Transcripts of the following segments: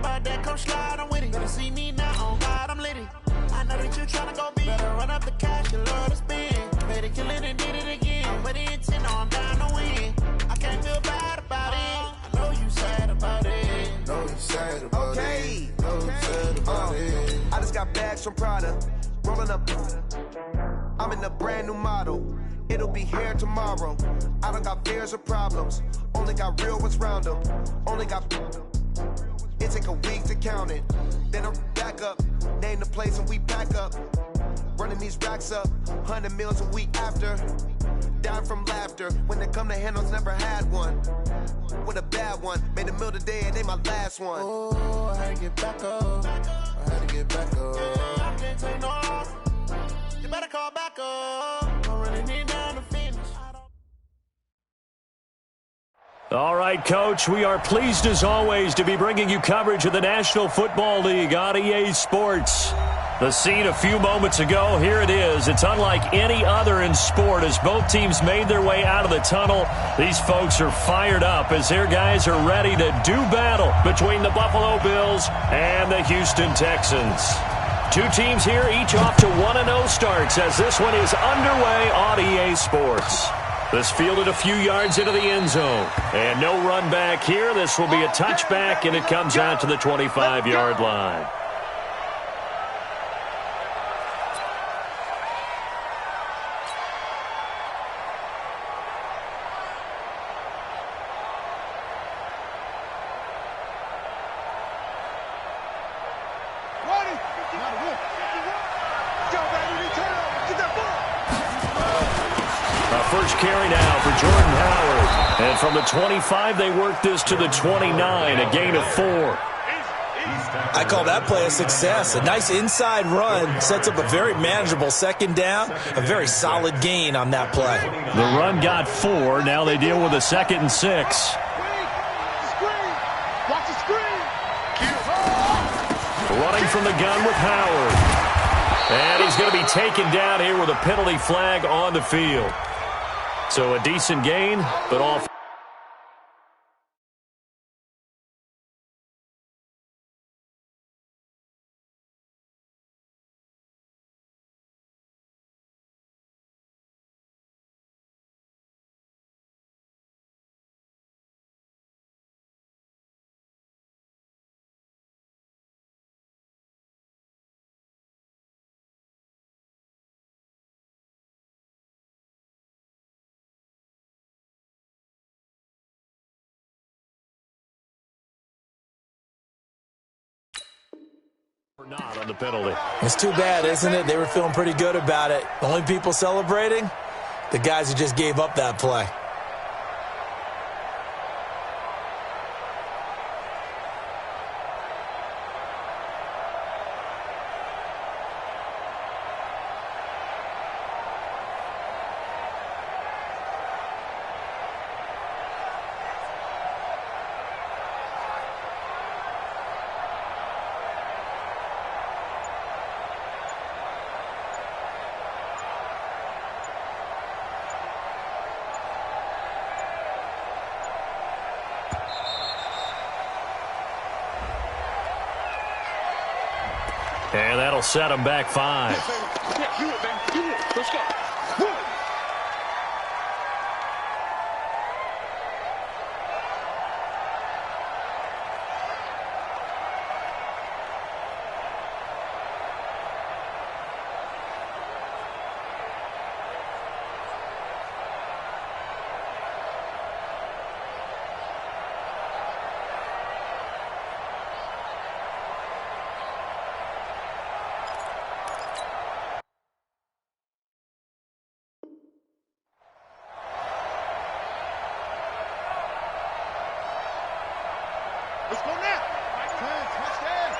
about that, come slide, I'm with it. Better see me now, on God, I'm litty. I know that you tryna go big. Better run up the cash, you love to spend. Made it, kill it, and did it again. I'm with the intent, no, I'm down to win. I can't feel bad about it. I know you sad about it. Know you sad about it. Know you sad about it. I just got bags from Prada. Rolling up. I'm in a brand new model. It'll be here tomorrow. I don't got fears or problems. Only got real ones round them. Only got. It take a week to count it. Then I'm back up. Name the place and we pack up. Running these racks up. 100 meals a week after. Down from laughter. When they come to handles, never had one. With a bad one. Made a meal today and they my last one. Oh, I had to get back up. I had to get back up. I can't take no loss. You better call back up. I'm running it down to finish. All right, Coach, we are pleased as always to be bringing you coverage of the National Football League on EA Sports. The scene a few moments ago, here it is. It's unlike any other in sport as both teams made their way out of the tunnel. These folks are fired up as their guys are ready to do battle between the Buffalo Bills and the Houston Texans. Two teams here, each off to 1-0 starts as this one is underway on EA Sports. This fielded a few yards into the end zone. And no run back here. This will be a touchback, and it comes out to the 25-yard line. First carry now for Jordan Howard. And from the 25, they work this to the 29, a gain of 4. I call that play a success. A nice inside run sets up a very manageable second down, a very solid gain on that play. The run got 4. Now they deal with a 2nd and 6. Running from the gun with Howard. And he's going to be taken down here with a penalty flag on the field. So a decent gain, but off. Not on the penalty. It's too bad, isn't it? They were feeling pretty good about it. The only people celebrating, the guys who just gave up that play. And that'll set them back 5. Let's go. Let's go now. Touchdown.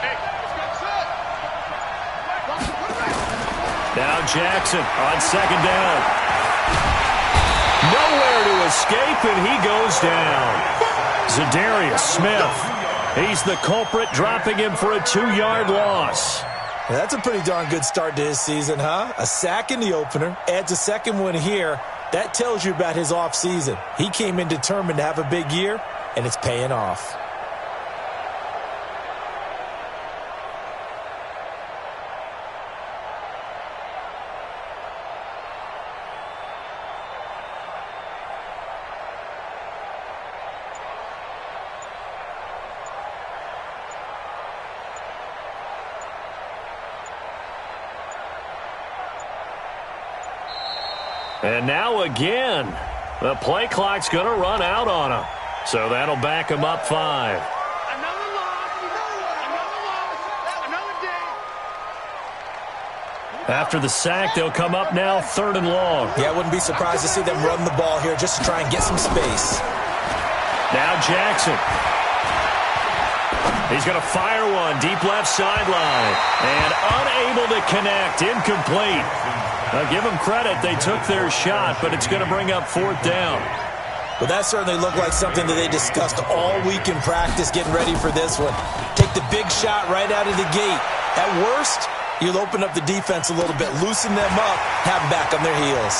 Hey, let's go set. Now Jackson on 2nd down. Nowhere to escape, and he goes down. Zadarius Smith. He's the culprit, dropping him for a 2-yard loss. That's a pretty darn good start to his season, huh? A sack in the opener, adds a second one here. That tells you about his offseason. He came in determined to have a big year, and it's paying off. And now again, the play clock's going to run out on him. So that'll back him up 5. Another loss. Another day. After the sack, they'll come up now 3rd and long. Yeah, I wouldn't be surprised to see them run the ball here just to try and get some space. Now Jackson. He's going to fire one deep left sideline. And unable to connect. Incomplete. Now, give them credit. They took their shot, but it's going to bring up 4th down. Well, that certainly looked like something that they discussed all week in practice getting ready for this one. Take the big shot right out of the gate. At worst, you'll open up the defense a little bit, loosen them up, have them back on their heels.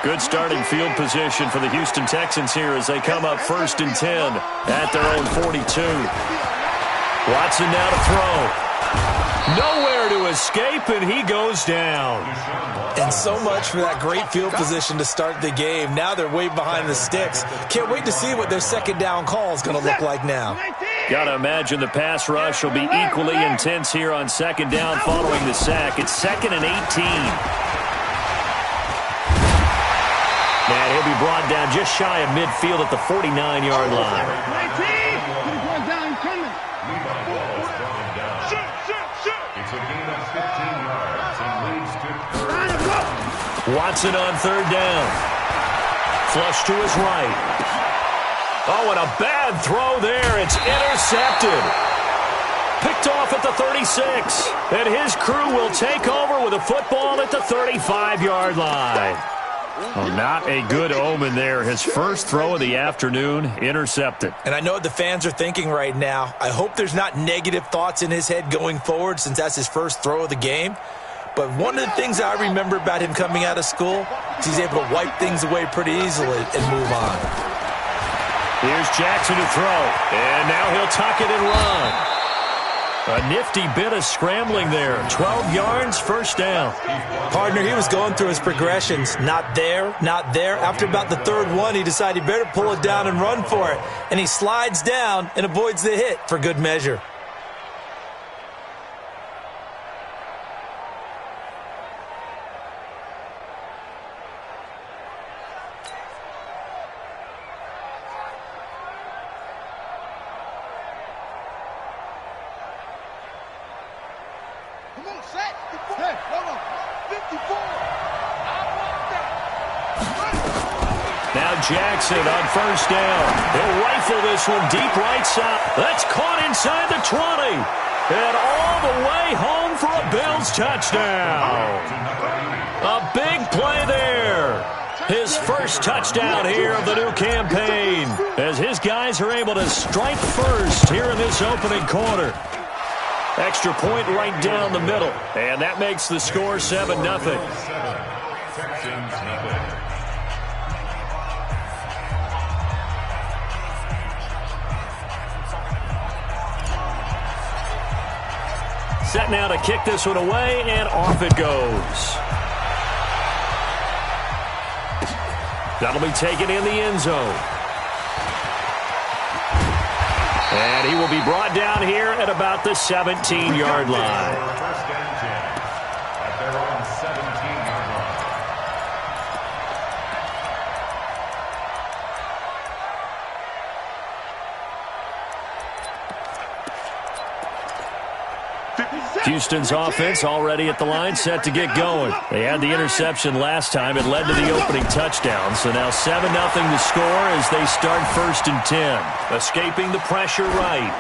Good starting field position for the Houston Texans here as they come up 1st and 10 at their own 42. Watson now to throw. Nowhere to escape, and he goes down. And so much for that great field position to start the game. Now they're way behind the sticks. Can't wait to see what their 2nd down call is going to look like now. Got to imagine the pass rush will be equally intense here on 2nd down following the sack. It's 2nd and 18. And he'll be brought down just shy of midfield at the 49-yard line. Watson on 3rd down. Flush to his right. Oh, and a bad throw there. It's intercepted. Picked off at the 36. And his crew will take over with a football at the 35-yard line. Oh, not a good omen there. His first throw of the afternoon intercepted. And I know what the fans are thinking right now. I hope there's not negative thoughts in his head going forward since that's his first throw of the game. But one of the things I remember about him coming out of school is he's able to wipe things away pretty easily and move on. Here's Jackson to throw. And now he'll tuck it and run. A nifty bit of scrambling there. 12 yards, 1st down. Partner, he was going through his progressions. Not there, not there. After about the 3rd one, he decided he better pull it down and run for it. And he slides down and avoids the hit for good measure. Now Jackson on 1st down. He'll rifle this one deep right side. That's caught inside the 20. And all the way home for a Bills touchdown. A big play there. His first touchdown here of the new campaign as his guys are able to strike first here in this opening quarter. Extra point right down the middle. And that makes the score 7-0. Set now to kick this one away, and off it goes. That'll be taken in the end zone. And he will be brought down here at about the 17-yard line. Houston's offense already at the line, set to get going. They had the interception last time. It led to the opening touchdown. So now 7-0 to score as they start 1st and 10. Escaping the pressure right.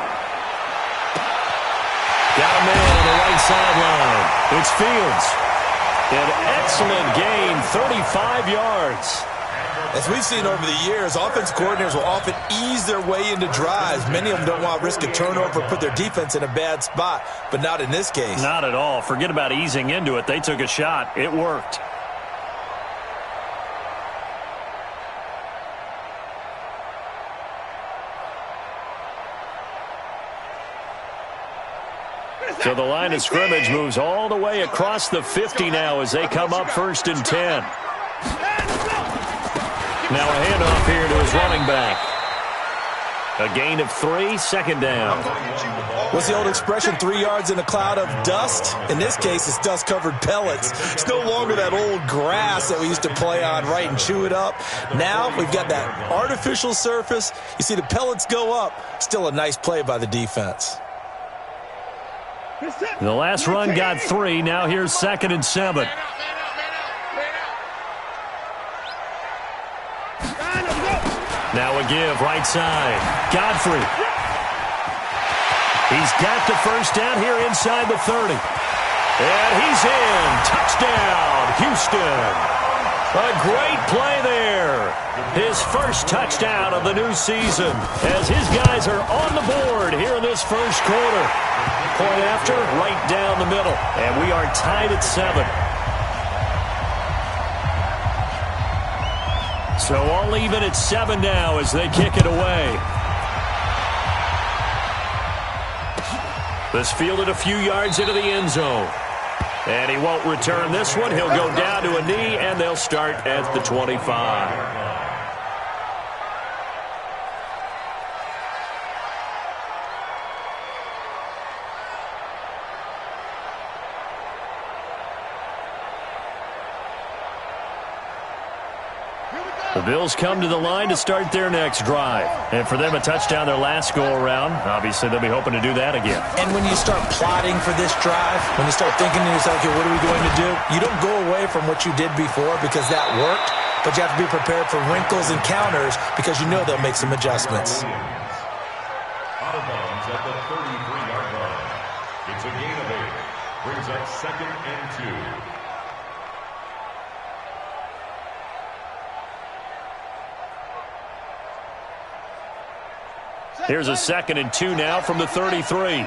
Got a man on the right sideline. It's Fields. An excellent gain, 35 yards. As we've seen over the years, offense coordinators will often ease their way into drives. Many of them don't want to risk a turnover or put their defense in a bad spot, but not in this case. Not at all. Forget about easing into it. They took a shot. It worked. So the line of scrimmage moves all the way across the 50 now as they come up 1st and 10. Now a handoff here to his running back. A gain of 3, 2nd down. What's the old expression, 3 yards in a cloud of dust? In this case, it's dust-covered pellets. It's no longer that old grass that we used to play on, right, and chew it up. Now we've got that artificial surface. You see the pellets go up. Still a nice play by the defense. The last run got 3. Now here's 2nd and 7. Now a give right side. Godfrey. He's got the first down here inside the 30. And he's in. Touchdown, Houston. A great play there. His first touchdown of the new season as his guys are on the board here in this first quarter. Point after, right down the middle. And we are tied at 7. So all even at 7 now as they kick it away. This fielded a few yards into the end zone. And he won't return this one. He'll go down to a knee, and they'll start at the 25. The Bills come to the line to start their next drive. And for them, a touchdown their last go-around. Obviously, they'll be hoping to do that again. And when you start plotting for this drive, when you start thinking to yourself, okay, what are we going to do? You don't go away from what you did before because that worked, but you have to be prepared for wrinkles and counters because you know they'll make some adjustments. Out of bounds at the 33-yard line. It's a gain of 8. Brings up 2nd and 2. Here's a 2nd and 2 now from the 33.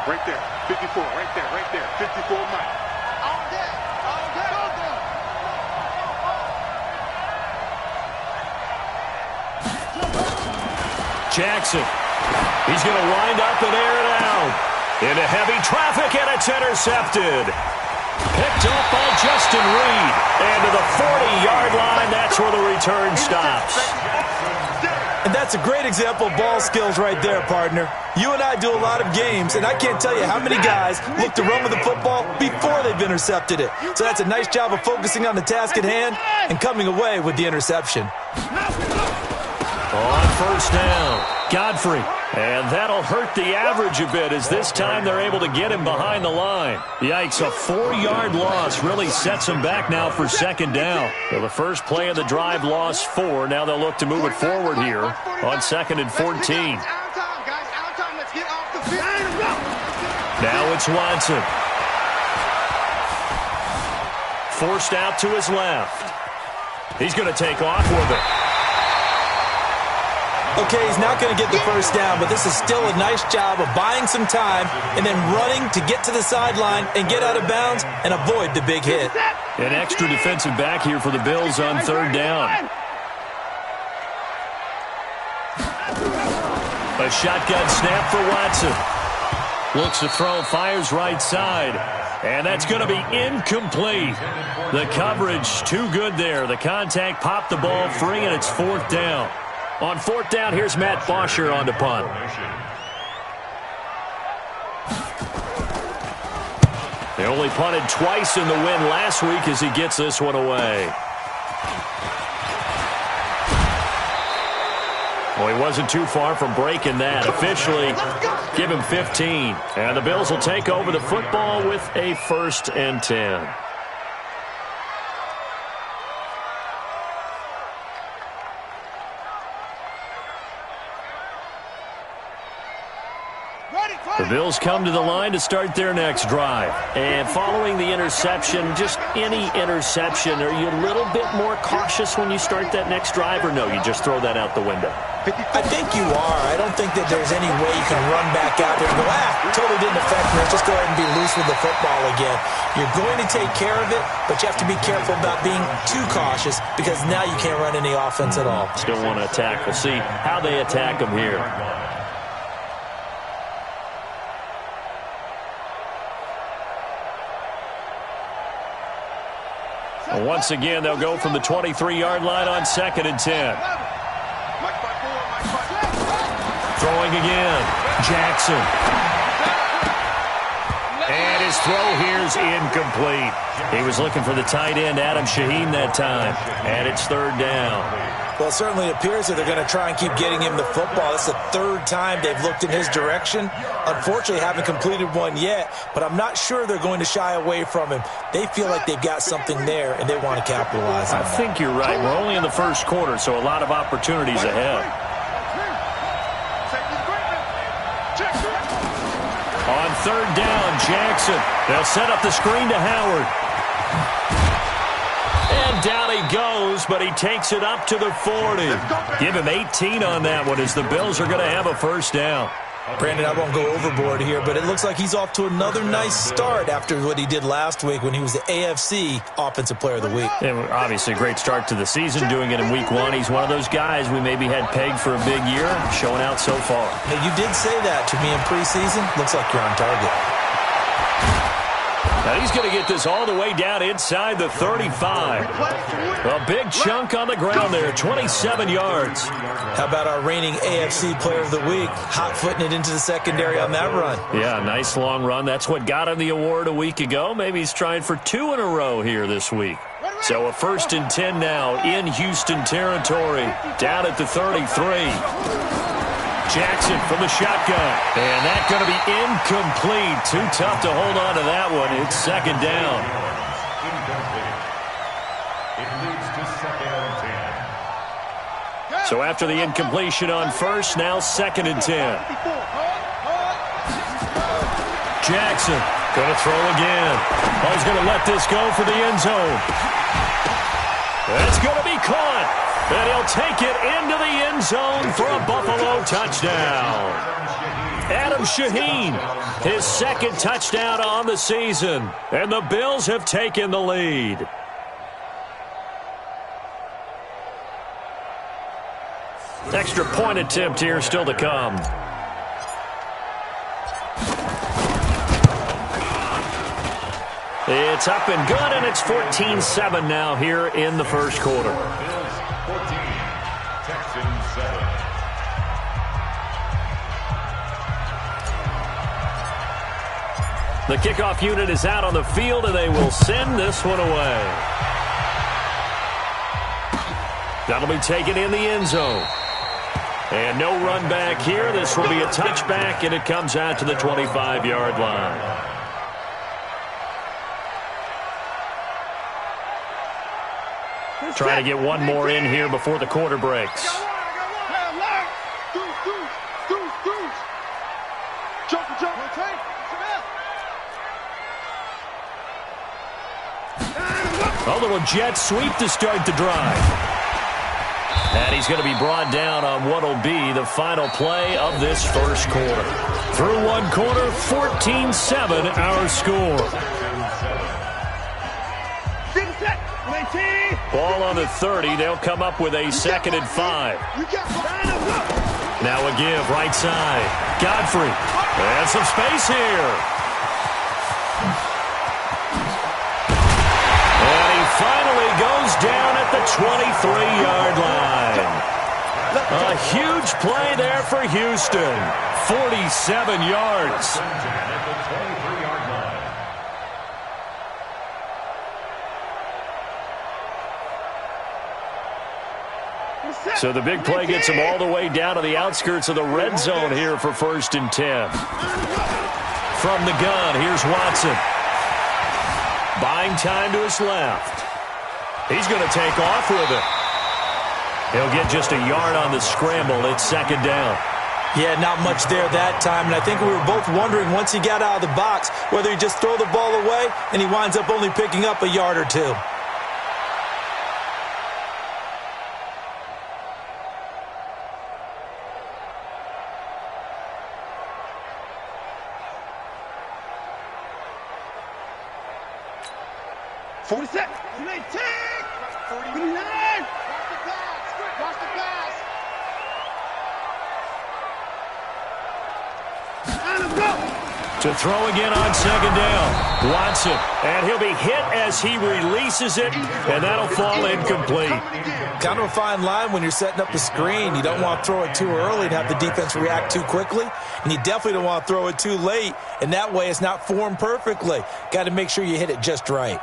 Right there, 54, right there, 54 Mike. Jackson. He's going to wind up and air it out. Into heavy traffic, and it's intercepted. Picked up by Justin Reed. And to the 40-yard line, that's where the return stops. And that's a great example of ball skills right there, partner. You and I do a lot of games, and I can't tell you how many guys look to run with the football before they've intercepted it. So that's a nice job of focusing on the task at hand and coming away with the interception. On 1st down, Godfrey. And that'll hurt the average a bit as this time they're able to get him behind the line. Yikes, a 4-yard loss really sets him back now for 2nd down. So the first play of the drive lost 4. Now they'll look to move it forward here on 2nd and 14. Now it's Watson. Forced out to his left. He's going to take off with it. Okay, he's not going to get the first down, but this is still a nice job of buying some time and then running to get to the sideline and get out of bounds and avoid the big hit. An extra defensive back here for the Bills on 3rd down. A shotgun snap for Watson. Looks to throw, fires right side. And that's going to be incomplete. The coverage too good there. The contact popped the ball free, and it's 4th down. On 4th down, here's Matt Bosher on the punt. They only punted twice in the win last week as he gets this one away. Well, he wasn't too far from breaking that. Officially, give him 15. And the Bills will take over the football with a 1st and 10. The Bills come to the line to start their next drive. And following the interception, just any interception, are you a little bit more cautious when you start that next drive, or no, you just throw that out the window? I think you are. I don't think that there's any way you can run back out there and go, totally didn't affect me. Let's just go ahead and be loose with the football again. You're going to take care of it, but you have to be careful about being too cautious because now you can't run any offense at all. Still want to attack. We'll see how they attack them here. Once again, they'll go from the 23-yard line on 2nd and 10. Throwing again. Jackson. And his throw here's incomplete. He was looking for the tight end, Adam Shaheen, that time. And it's 3rd down. Well, it certainly appears that they're going to try and keep getting him the football. It's the 3rd time they've looked in his direction. Unfortunately, haven't completed one yet, but I'm not sure they're going to shy away from him. They feel like they've got something there, and they want to capitalize on I think you're right. We're only in the first quarter, so a lot of opportunities ahead. On 3rd down, Jackson. They'll set up the screen to Howard. And down he goes, but he takes it up to the 40. Give him 18 on that one as the Bills are going to have a 1st down. Brandon, I won't go overboard here, but it looks like he's off to another nice start after what he did last week when he was the AFC Offensive Player of the Week. And obviously a great start to the season, doing it in Week 1. He's one of those guys we maybe had pegged for a big year, showing out so far. Hey, you did say that to me in preseason. Looks like you're on target. Now he's going to get this all the way down inside the 35. A big chunk on the ground there, 27 yards. How about our reigning AFC Player of the Week, hot-footing it into the secondary on that run? Yeah, nice long run. That's what got him the award a week ago. Maybe he's trying for 2 in a row here this week. So a 1st and 10 now in Houston territory, down at the 33. Jackson from the shotgun. And that's going to be incomplete. Too tough to hold on to that one. It's 2nd down. It leads to 2nd and 10. So after the incompletion on 1st, now 2nd and 10. Jackson going to throw again. Oh, he's going to let this go for the end zone. That's going to be caught. And he'll take it into the end zone for a Buffalo touchdown. Adam Shaheen, his 2nd touchdown on the season. And the Bills have taken the lead. Extra point attempt here still to come. It's up and good, and it's 14-7 now here in the first quarter. Bills 14, Texans 7. The kickoff unit is out on the field, and they will send this one away. That'll be taken in the end zone. And no run back here. This will be a touchback, and it comes out to the 25-yard line. Trying to get one more in here before the quarter breaks. A little jet sweep to start the drive. And he's going to be brought down on what will be the final play of this first quarter. Through one quarter, 14-7 our score. Ball on the 30. They'll come up with a 2nd and 5. Now a give, right side. Godfrey. And some space here. And he finally goes down at the 23-yard line. A huge play there for Houston. 47 yards. At the 23-yard line. So the big play gets him all the way down to the outskirts of the red zone here for 1st and 10. From the gun, here's Watson. Buying time to his left. He's going to take off with it. He'll get just a yard on the scramble. It's 2nd down. Yeah, not much there that time, and I think we were both wondering once he got out of the box whether he'd just throw the ball away and he winds up only picking up a yard or two. To throw again on second down. Watson, and he'll be hit as he releases it, and that'll fall incomplete. Kind of a fine line when you're setting up the screen. You don't want to throw it too early and have the defense react too quickly, and you definitely don't want to throw it too late, and that way it's not formed perfectly. Got to make sure you hit it just right.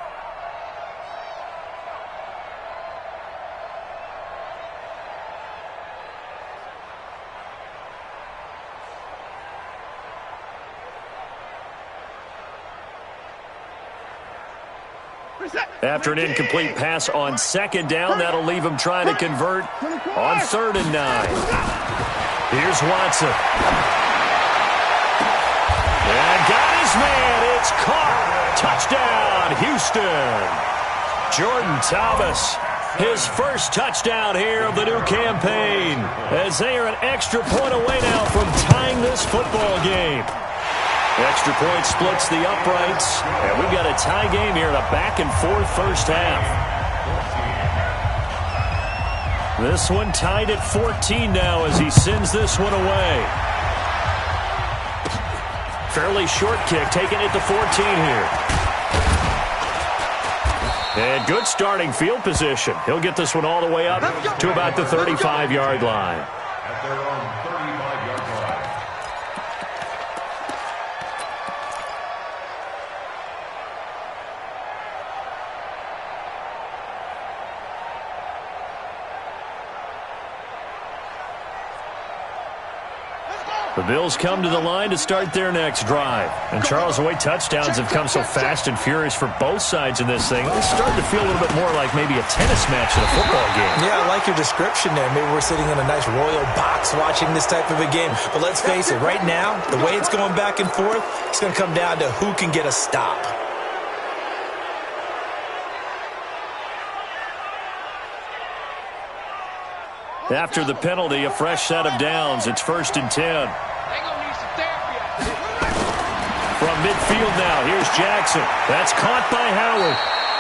After an incomplete pass on second down, that'll leave him trying to convert on 3rd and 9. Here's Watson. And got his man. It's caught. Touchdown, Houston. Jordan Thomas, his first touchdown here of the new campaign, as they are an extra point away now from tying this football game. Extra point splits the uprights, and we've got a tie game here in a back-and-forth first half. This one tied at 14 now as he sends this one away. Fairly short kick, taking it to 14 here. And good starting field position. He'll get this one all the way up to about the 35-yard line. At their own 35-yard line. The Bills come to the line to start their next drive. And Charles, the way touchdowns have come so fast and furious for both sides in this thing, it's starting to feel a little bit more like maybe a tennis match in a football game. Yeah, I like your description there. Maybe we're sitting in a nice royal box watching this type of a game. But let's face it, right now, the way it's going back and forth, it's going to come down to who can get a stop. After the penalty, a fresh set of downs. It's 1st and 10. From midfield now, here's Jackson. That's caught by Howard.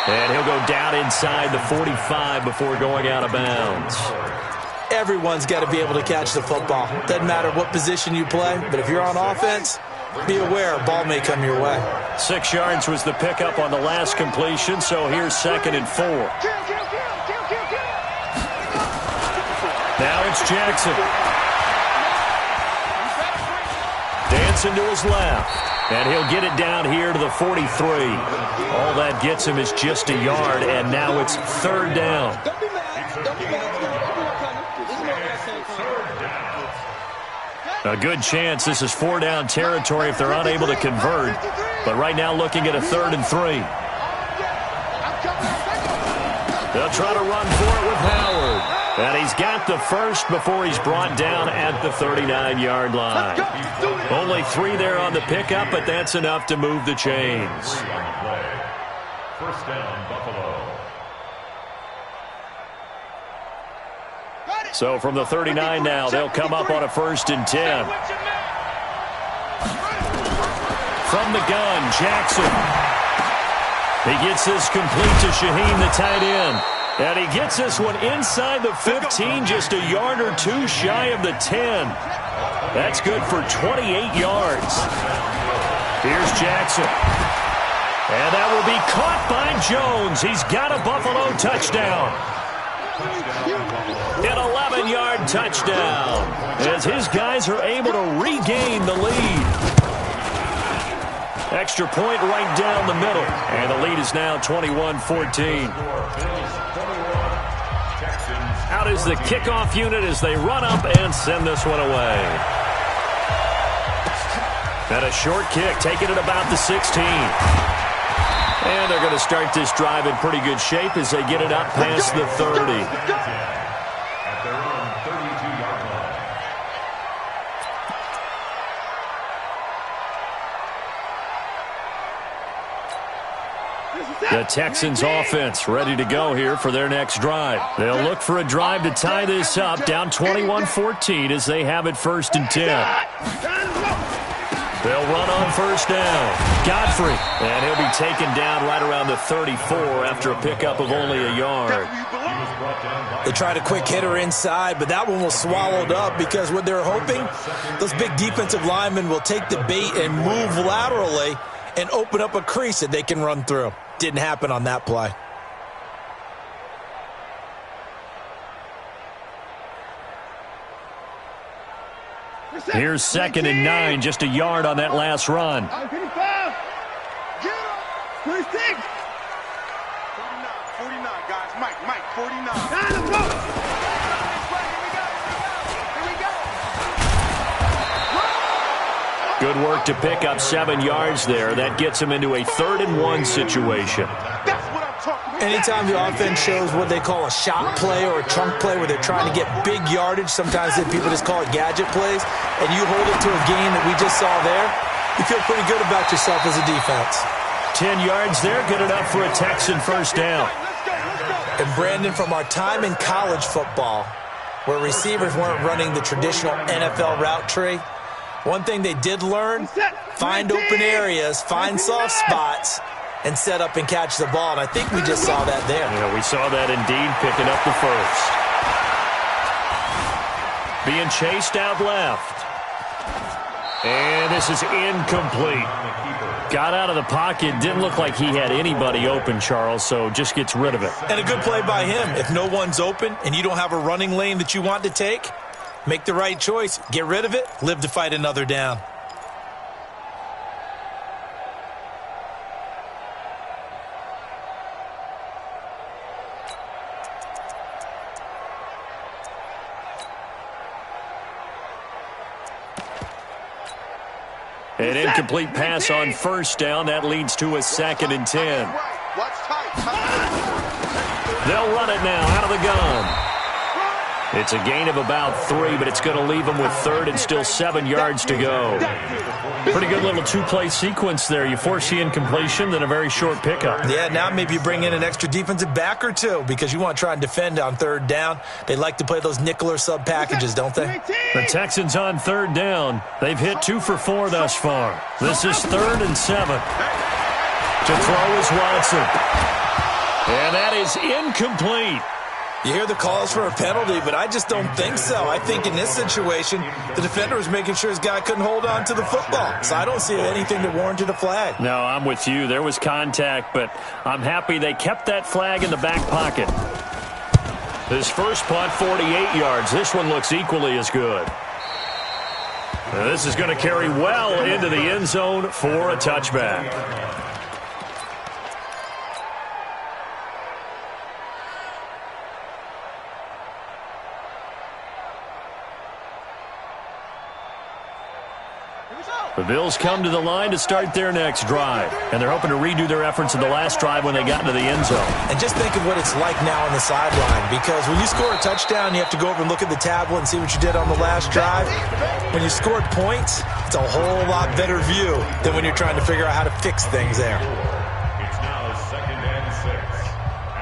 And he'll go down inside the 45 before going out of bounds. Everyone's got to be able to catch the football. Doesn't matter what position you play, but if you're on offense, be aware a ball may come your way. 6 yards was the pickup on the last completion, so here's 2nd and 4. Now it's Jackson. Dancing to his left. And he'll get it down here to the 43. All that gets him is just a yard, and now it's 3rd down. A good chance this is 4-down territory if they're unable to convert. But right now looking at a 3rd and 3. They'll try to run for it with Howard. And he's got the first before he's brought down at the 39-yard line. Only 3 there on the pickup, but that's enough to move the chains. 1st down, Buffalo. So from the 39 now, they'll come up on a 1st and 10. From the gun, Jackson. He gets this complete to Shaheen, the tight end. And he gets this one inside the 15, just a yard or 2 shy of the 10. That's good for 28 yards. Here's Jackson. And that will be caught by Jones. He's got a Buffalo touchdown. An 11-yard touchdown as his guys are able to regain the lead. Extra point right down the middle. And the lead is now 21-14. Out is the kickoff unit as they run up and send this one away. And a short kick, taking it about the 16. And they're going to start this drive in pretty good shape as they get it up past the 30. The Texans offense ready to go here for their next drive. They'll look for a drive to tie this up, down 21-14 as they have it 1st and 10. They'll run on 1st down. Godfrey, and he'll be taken down right around the 34 after a pickup of only a yard. They tried a quick hitter inside, but that one was swallowed up because what they're hoping, those big defensive linemen will take the bait and move laterally and open up a crease that they can run through. Didn't happen on that play. Here's 2nd and 9, just a yard on that last run. 49, 49, guys. Mike, 49. Good work to pick up 7 yards there. That gets him into a 3rd and 1 situation. That's what I'm talking about. Anytime the offense shows what they call a shot play or a chunk play where they're trying to get big yardage, sometimes people just call it gadget plays, and you hold it to a gain that we just saw there, you feel pretty good about yourself as a defense. 10 yards there, good enough for a Texan 1st down. And Brandon, from our time in college football, where receivers weren't running the traditional NFL route tree, one thing they did learn, find open areas, find soft spots, and set up and catch the ball. And I think we just saw that there. Yeah, we saw that indeed, picking up the 1st. Being chased out left. And this is incomplete. Got out of the pocket. Didn't look like he had anybody open, Charles, so just gets rid of it. And a good play by him. If no one's open and you don't have a running lane that you want to take, make the right choice. Get rid of it. Live to fight another down. An incomplete pass on 1st down. That leads to a 2nd and 10. They'll run it now out of the gun. It's a gain of about 3, but it's going to leave them with 3rd and still 7 yards to go. Pretty good little 2-play sequence there. You force the incompletion, then a very short pickup. Yeah, now maybe you bring in an extra defensive back or 2 because you want to try and defend on 3rd down. They like to play those nickel or sub packages, don't they? The Texans on 3rd down. They've hit 2 for 4 thus far. This is 3rd and 7. To throw is Watson. And that is incomplete. You hear the calls for a penalty, but I just don't think so. I think in this situation, the defender was making sure his guy couldn't hold on to the football. So I don't see anything that warranted a flag. No, I'm with you. There was contact, but I'm happy they kept that flag in the back pocket. His first punt, 48 yards. This one looks equally as good. Now, this is going to carry well into the end zone for a touchback. The Bills come to the line to start their next drive, and they're hoping to redo their efforts in the last drive when they got into the end zone. And just think of what it's like now on the sideline, because when you score a touchdown, you have to go over and look at the tablet and see what you did on the last drive. When you scored points, it's a whole lot better view than when you're trying to figure out how to fix things there. It's now 2nd and 6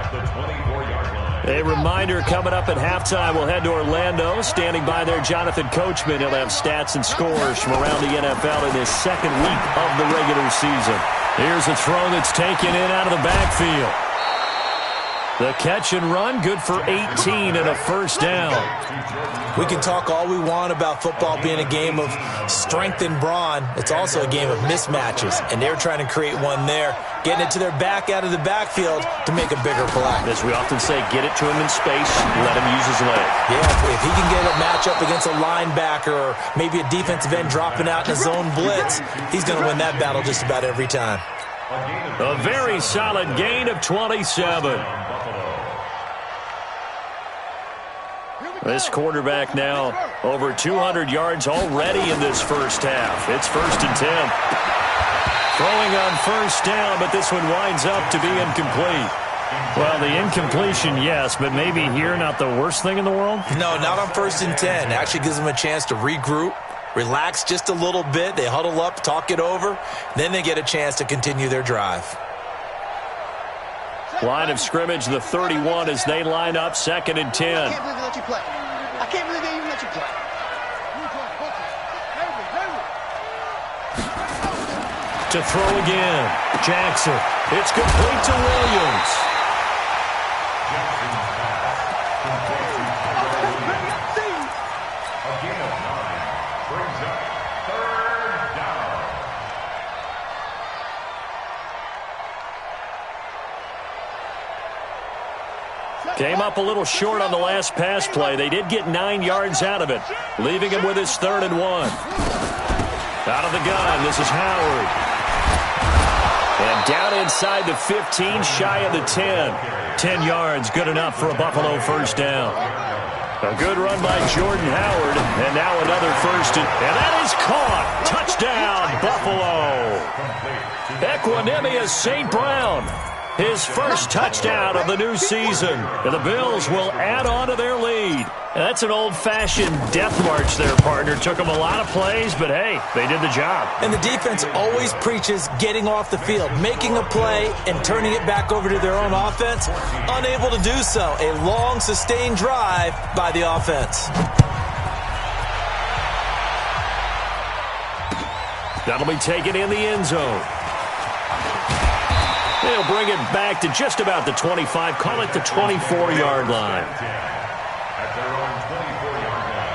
at the 24-yard line. A reminder coming up at halftime, we'll head to Orlando. Standing by there, Jonathan Coachman. He'll have stats and scores from around the NFL in his 2nd week of the regular season. Here's a throw that's taken in out of the backfield. The catch and run, good for 18 and a 1st down. We can talk all we want about football being a game of strength and brawn. It's also a game of mismatches, and they're trying to create one there, getting it to their back out of the backfield to make a bigger play. As we often say, get it to him in space, let him use his leg. Yeah, if he can get a matchup against a linebacker or maybe a defensive end dropping out in a zone blitz, he's going to win that battle just about every time. A very solid gain of 27. This quarterback now over 200 yards already in this first half. It's 1st and 10. Throwing on 1st down, but this one winds up to be incomplete. Well, the incompletion, yes, but maybe here not the worst thing in the world? No, not on 1st and 10. Actually gives them a chance to regroup, relax just a little bit. They huddle up, talk it over. Then they get a chance to continue their drive. Line of scrimmage, the 31, as they line up 2nd and 10. I can't believe they let you play. I can't believe they even let you play. To throw again. Jackson. It's complete to Williams. A gain of 9 brings up 3rd down. Came up a little short on the last pass play. They did get 9 yards out of it, leaving him with his 3rd and 1. Out of the gun, this is Howard. And down inside the 15, shy of the 10. 10 yards, good enough for a Buffalo first down. A good run by Jordan Howard, and now another first, and that is caught. Touchdown, Buffalo. Equanimeous St. Brown, his first touchdown of the new season. And the Bills will add on to their lead. And that's an old-fashioned death march there, partner. Took them a lot of plays, but hey, they did the job. And the defense always preaches getting off the field, making a play, and turning it back over to their own offense. Unable to do so. A long, sustained drive by the offense. That'll be taken in the end zone. They'll bring it back to just about the 25. Call it the 24-yard line. At their own 24-yard line.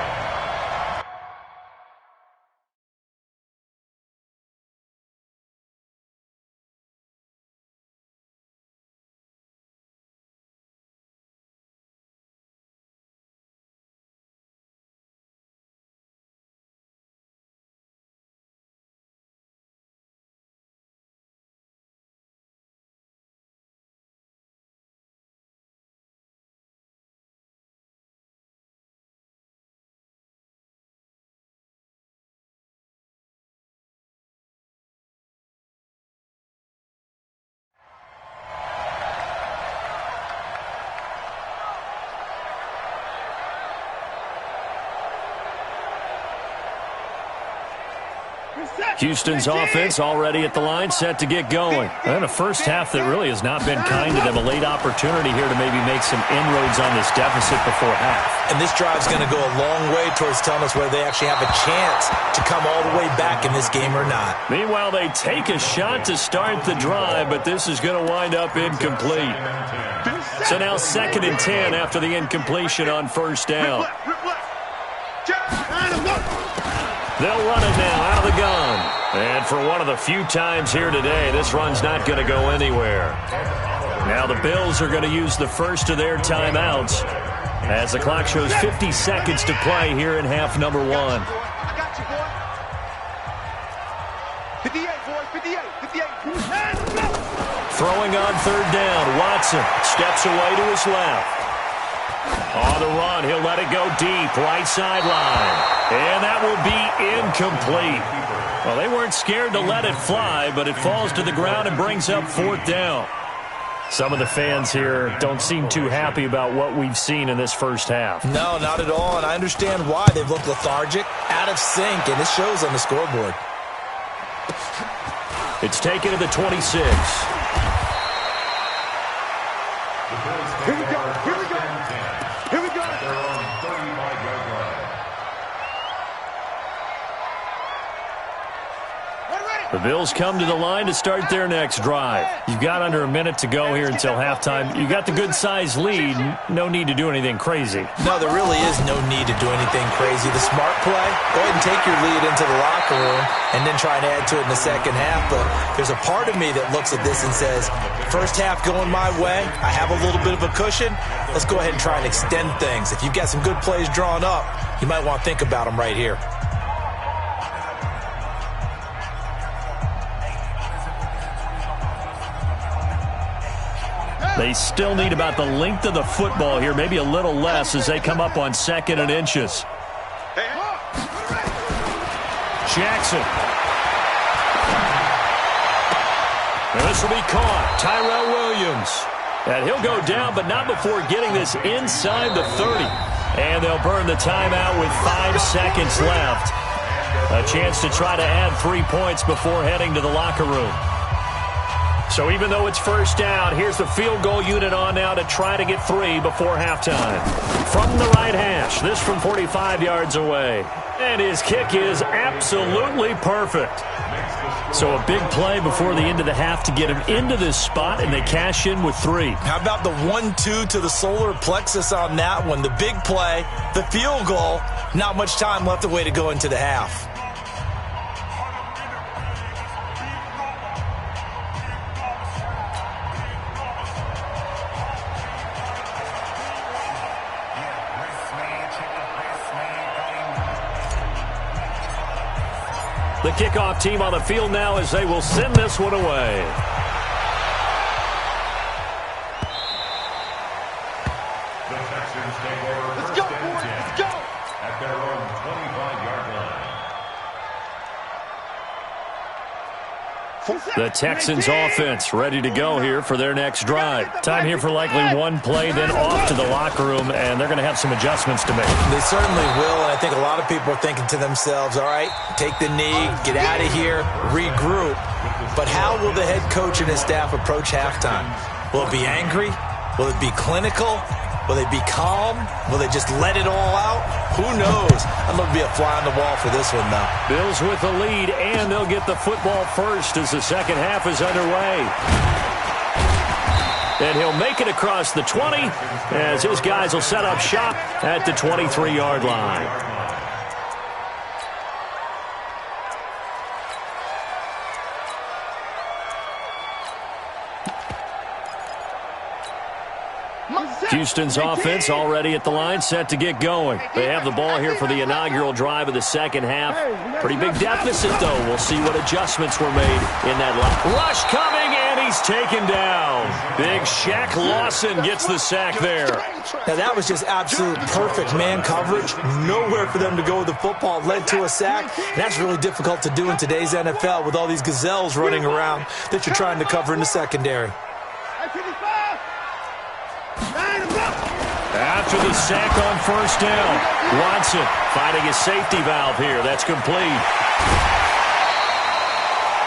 Houston's offense already at the line, set to get going. And a first half that really has not been kind to them. A late opportunity here to maybe make some inroads on this deficit before half. And this drive's going to go a long way towards telling us whether they actually have a chance to come all the way back in this game or not. Meanwhile, they take a shot to start the drive, but this is going to wind up incomplete. So now 2nd and 10 after the incompletion on first down. They'll run it now out of the gun. And for one of the few times here today, this run's not going to go anywhere. Now the Bills are going to use the first of their timeouts as the clock shows 50 seconds to play here in half number 1. I got you, boy. 58, boy. 58. Throwing on third down, Watson steps away to his left. On the run, he'll let it go deep, right sideline. And that will be incomplete. Well, they weren't scared to let it fly, but it falls to the ground and brings up 4th down. Some of the fans here don't seem too happy about what we've seen in this first half. No, not at all, and I understand why. They've looked lethargic, out of sync, and it shows on the scoreboard. It's taken to the 26. Here we go. Here we go. Here we go. Their own 35-yard line. The Bills come to the line to start their next drive. You've got under a minute to go here until halftime. You got the good-sized lead. No need to do anything crazy. No, there really is no need to do anything crazy. The smart play, go ahead and take your lead into the locker room and then try and add to it in the second half. But there's a part of me that looks at this and says, first half going my way, I have a little bit of a cushion. Let's go ahead and try and extend things. If you've got some good plays drawn up, you might want to think about them right here. They still need about the length of the football here, maybe a little less as they come up on 2nd and inches. Jackson. And this will be caught. Tyrell Williams. And he'll go down, but not before getting this inside the 30. And they'll burn the timeout with 5 seconds left. A chance to try to add 3 points before heading to the locker room. So even though it's first down, here's the field goal unit on now to try to get 3 before halftime. From the right hash, this from 45 yards away. And his kick is absolutely perfect. So a big play before the end of the half to get him into this spot, and they cash in with 3. How about the 1-2 to the solar plexus on that one? The big play, the field goal, not much time left away to go into the half. The kickoff team on the field now as they will send this one away. The Texans take over. Let's go, boys. Let's go. At their own 25-yard line. The Texans offense ready to go here for their next drive. Time here for likely one play, then off to the locker room, and they're going to have some adjustments to make. They certainly will, and I think a lot of people are thinking to themselves, all right, take the knee, get out of here, regroup. But how will the head coach and his staff approach halftime? Will it be angry? Will it be clinical? Will they be calm? Will they just let it all out? Who knows? I'd love to be a fly on the wall for this one, though. Bills with the lead, and they'll get the football first as the second half is underway. And he'll make it across the 20 as his guys will set up shop at the 23-yard line. Houston's offense already at the line, set to get going. They have the ball here for the inaugural drive of the second half. Pretty big deficit, though. We'll see what adjustments were made in that line. Rush coming, and he's taken down. Big Shaq Lawson gets the sack there. Now, that was just absolute perfect man coverage. Nowhere for them to go with the football. Led to a sack. And that's really difficult to do in today's NFL with all these gazelles running around that you're trying to cover in the secondary. After the sack on first down, Watson finding his safety valve here. That's complete.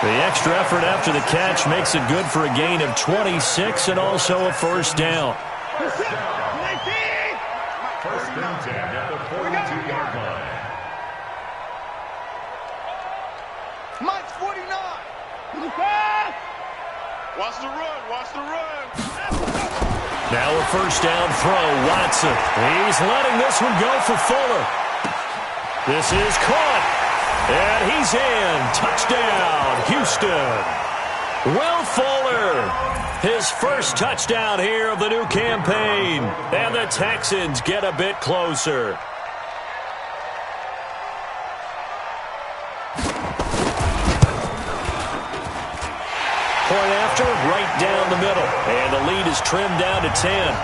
The extra effort after the catch makes it good for a gain of 26 and also a first down. First and 10 at the 42-yard line. Mike's 49. Watch the run. Watch the run. Now a first down throw, Watson. He's letting this one go for Fuller. This is caught, and he's in. Touchdown, Houston. Will Fuller, his first touchdown here of the new campaign. And the Texans get a bit closer. Point after, right down the middle. And the lead is trimmed down to 10.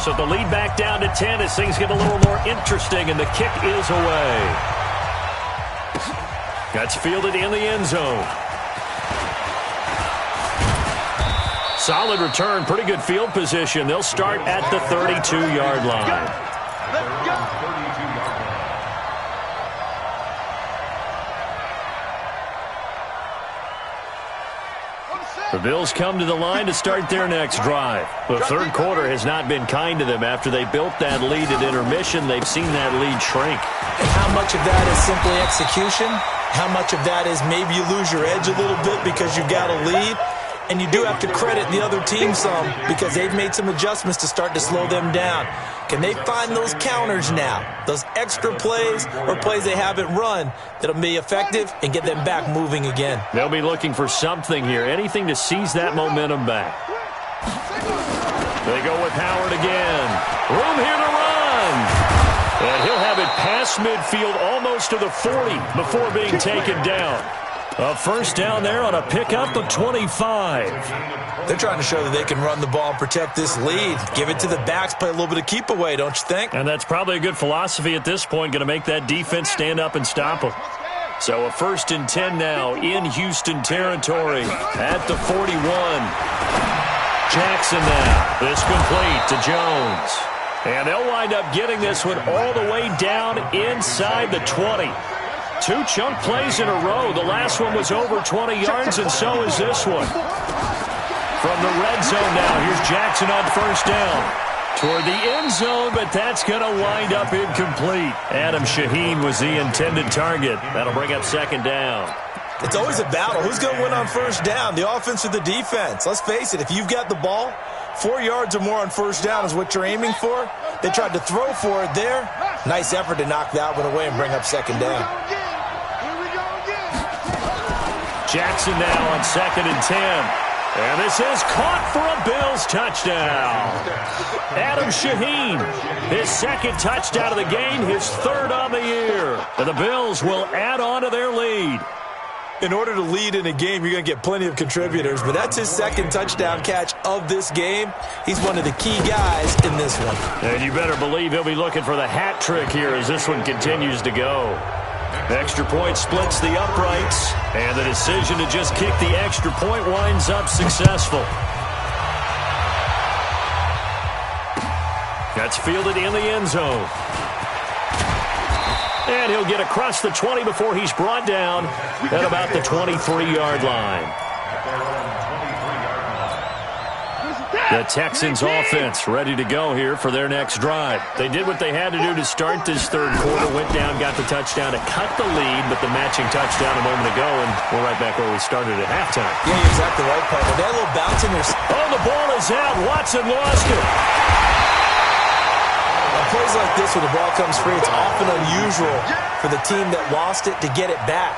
So the lead back down to 10 as things get a little more interesting, and the kick is away. That's fielded in the end zone. Solid return, pretty good field position. They'll start at the 32-yard line. Let's go. The Bills come to the line to start their next drive. The third quarter has not been kind to them. After they built that lead at intermission, they've seen that lead shrink. And how much of that is simply execution? How much of that is maybe you lose your edge a little bit because you got a lead? And you do have to credit the other team some because they've made some adjustments to start to slow them down. Can they find those counters now, those extra plays or plays they haven't run that'll be effective and get them back moving again? They'll be looking for something here, anything to seize that momentum back. They go with Howard again. Room here to run. And he'll have it past midfield almost to the 40 before being taken down. A first down there on a pickup of 25. They're trying to show that they can run the ball and protect this lead. Give it to the backs, play a little bit of keep away, don't you think? And that's probably a good philosophy at this point, going to make that defense stand up and stop them. So a 1st and 10 now in Houston territory at the 41. Jackson now. This complete to Jones. And they'll wind up getting this one all the way down inside the 20. 2 chunk plays in a row. The last one was over 20 yards, and so is this one. From the red zone now, here's Jackson on 1st down. Toward the end zone, but that's going to wind up incomplete. Adam Shaheen was the intended target. That'll bring up 2nd down. It's always a battle. Who's going to win on 1st down, the offense or the defense? Let's face it, if you've got the ball, 4 yards or more on 1st down is what you're aiming for. They tried to throw for it there. Nice effort to knock that one away and bring up 2nd down. Jackson now on 2nd and 10. And this is caught for a Bills touchdown. Adam Shaheen, his 2nd touchdown of the game, his 3rd on the year. And the Bills will add on to their lead. In order to lead in a game, you're going to get plenty of contributors, but that's his 2nd touchdown catch of this game. He's one of the key guys in this one. And you better believe he'll be looking for the hat trick here as this one continues to go. Extra point splits the uprights, and the decision to just kick the extra point winds up successful. That's fielded in the end zone. And he'll get across the 20 before he's brought down at about the 23-yard line. The Texans offense ready to go here for their next drive. They did what they had to do to start this 3rd quarter, went down, got the touchdown to cut the lead, but the matching touchdown a moment ago, and we're right back where we started at halftime. Yeah, you're exactly right, partner. They had a little bounce in their... Oh, the ball is out. Watson lost it. On plays like this, when the ball comes free, it's often unusual for the team that lost it to get it back,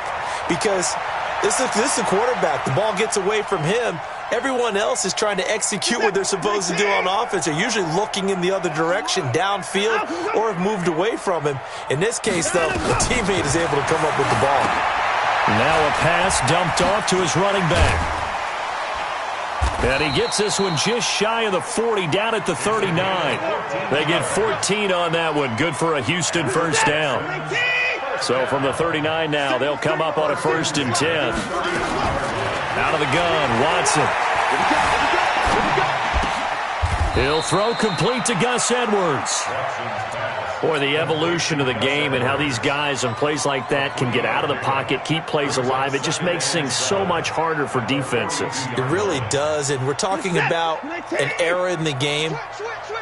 because this is the quarterback. The ball gets away from him. Everyone else is trying to execute what they're supposed to do on offense. They're usually looking in the other direction, downfield, or have moved away from him. In this case, though, the teammate is able to come up with the ball. Now a pass dumped off to his running back. And he gets this one just shy of the 40, down at the 39. They get 14 on that one. Good for a Houston 1st down. So from the 39 now, they'll come up on a 1st and 10. Out of the gun, Watson. He'll throw complete to Gus Edwards. Boy, the evolution of the game and how these guys on plays like that can get out of the pocket, keep plays alive, it just makes things so much harder for defenses. It really does, and we're talking about an era in the game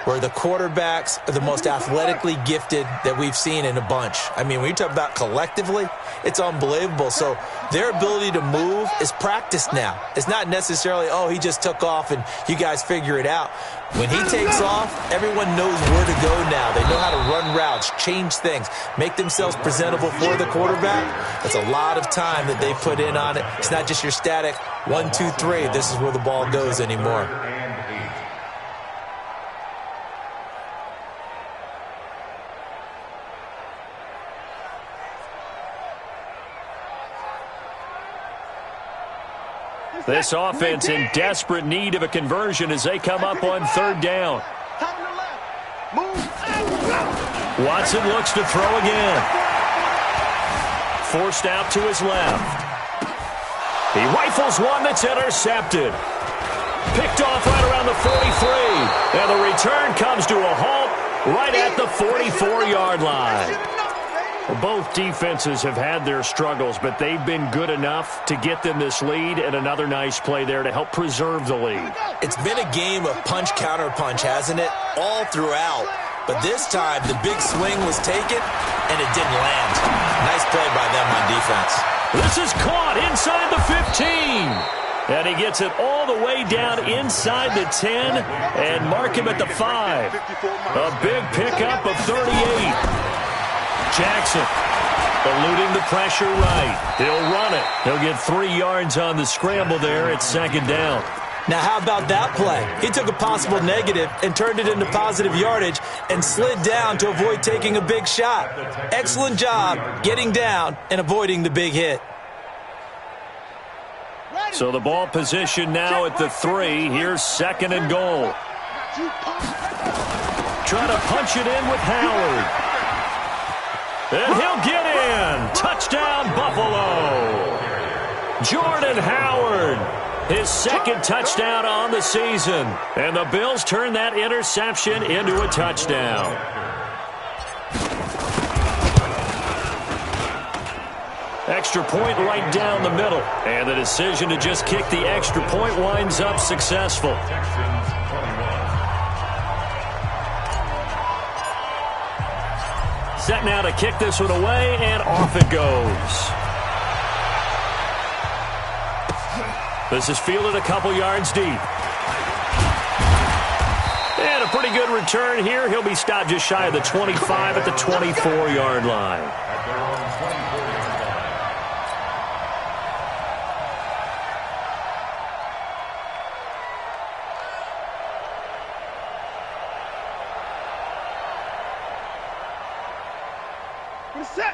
where the quarterbacks are the most athletically gifted that we've seen in a bunch. I mean, when you talk about collectively, it's unbelievable. So their ability to move is practiced now. It's not necessarily, oh, he just took off and you guys figure it out. When he takes off, everyone knows where to go now. They know how to run routes, change things, make themselves presentable for the quarterback. That's a lot of time that they put in on it. It's not just your static 1, 2, 3. This is where the ball goes anymore. This offense in desperate need of a conversion as they come up on 3rd down. Watson looks to throw again. Forced out to his left. He rifles one that's intercepted. Picked off right around the 43. And the return comes to a halt right at the 44-yard line. Well, both defenses have had their struggles, but they've been good enough to get them this lead, and another nice play there to help preserve the lead. It's been a game of punch-counter-punch, hasn't it? All throughout. But this time, the big swing was taken, and it didn't land. Nice play by them on defense. This is caught inside the 15. And he gets it all the way down inside the 10 and mark him at the 5. A big pickup of 38. Jackson eluding the pressure right. He'll run it. He'll get 3 yards on the scramble there at 2nd down. Now, how about that play? He took a possible negative and turned it into positive yardage and slid down to avoid taking a big shot. Excellent job getting down and avoiding the big hit. So the ball position now at the 3. Here's 2nd and goal. Trying to punch it in with Howard. And he'll get in. Touchdown, Buffalo. Jordan Howard, his second touchdown on the season. And the Bills turn that interception into a touchdown. Extra point right down the middle. And the decision to just kick the extra point winds up successful. Set now to kick this one away, and off it goes. This is fielded a couple yards deep. And a pretty good return here. He'll be stopped just shy of the 25 at the 24-yard line.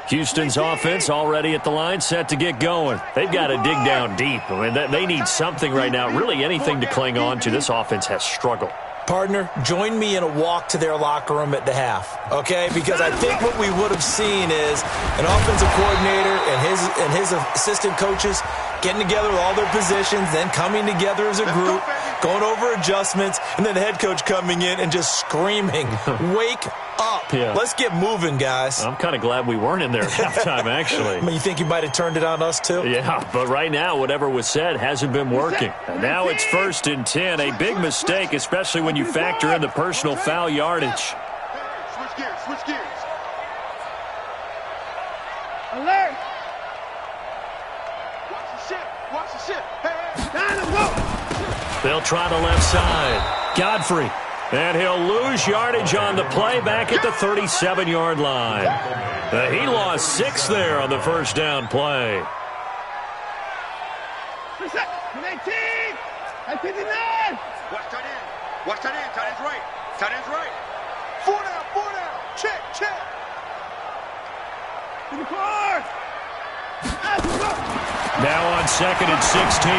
Houston's offense already at the line, set to get going. They've got to dig down deep. I mean, they need something right now, really anything to cling on to. This offense has struggled. Partner, join me in a walk to their locker room at the half, okay? Because I think what we would have seen is an offensive coordinator and his assistant coaches getting together with all their positions, then coming together as a group, going over adjustments, and then the head coach coming in and just screaming, wake up. Yeah. Let's get moving, guys. I'm kind of glad we weren't in there at halftime, actually. I mean, you think you might have turned it on us, too? Yeah, but right now, whatever was said hasn't been working. And now it's 1st and 10, a big mistake, especially when you factor in the personal foul yardage. Switch gears, switch gears. Alert! Watch the ship. Hey, Time to go! They'll try the left side. Godfrey. And he'll lose yardage on the play back at the 37-yard line. He lost 6 there on the first down play. 18! And 59! watch tight end. Watch tight end. Tight end's right. Tight end's right. 4 down, 4 down. Check. To the car! Now on 2nd and 16.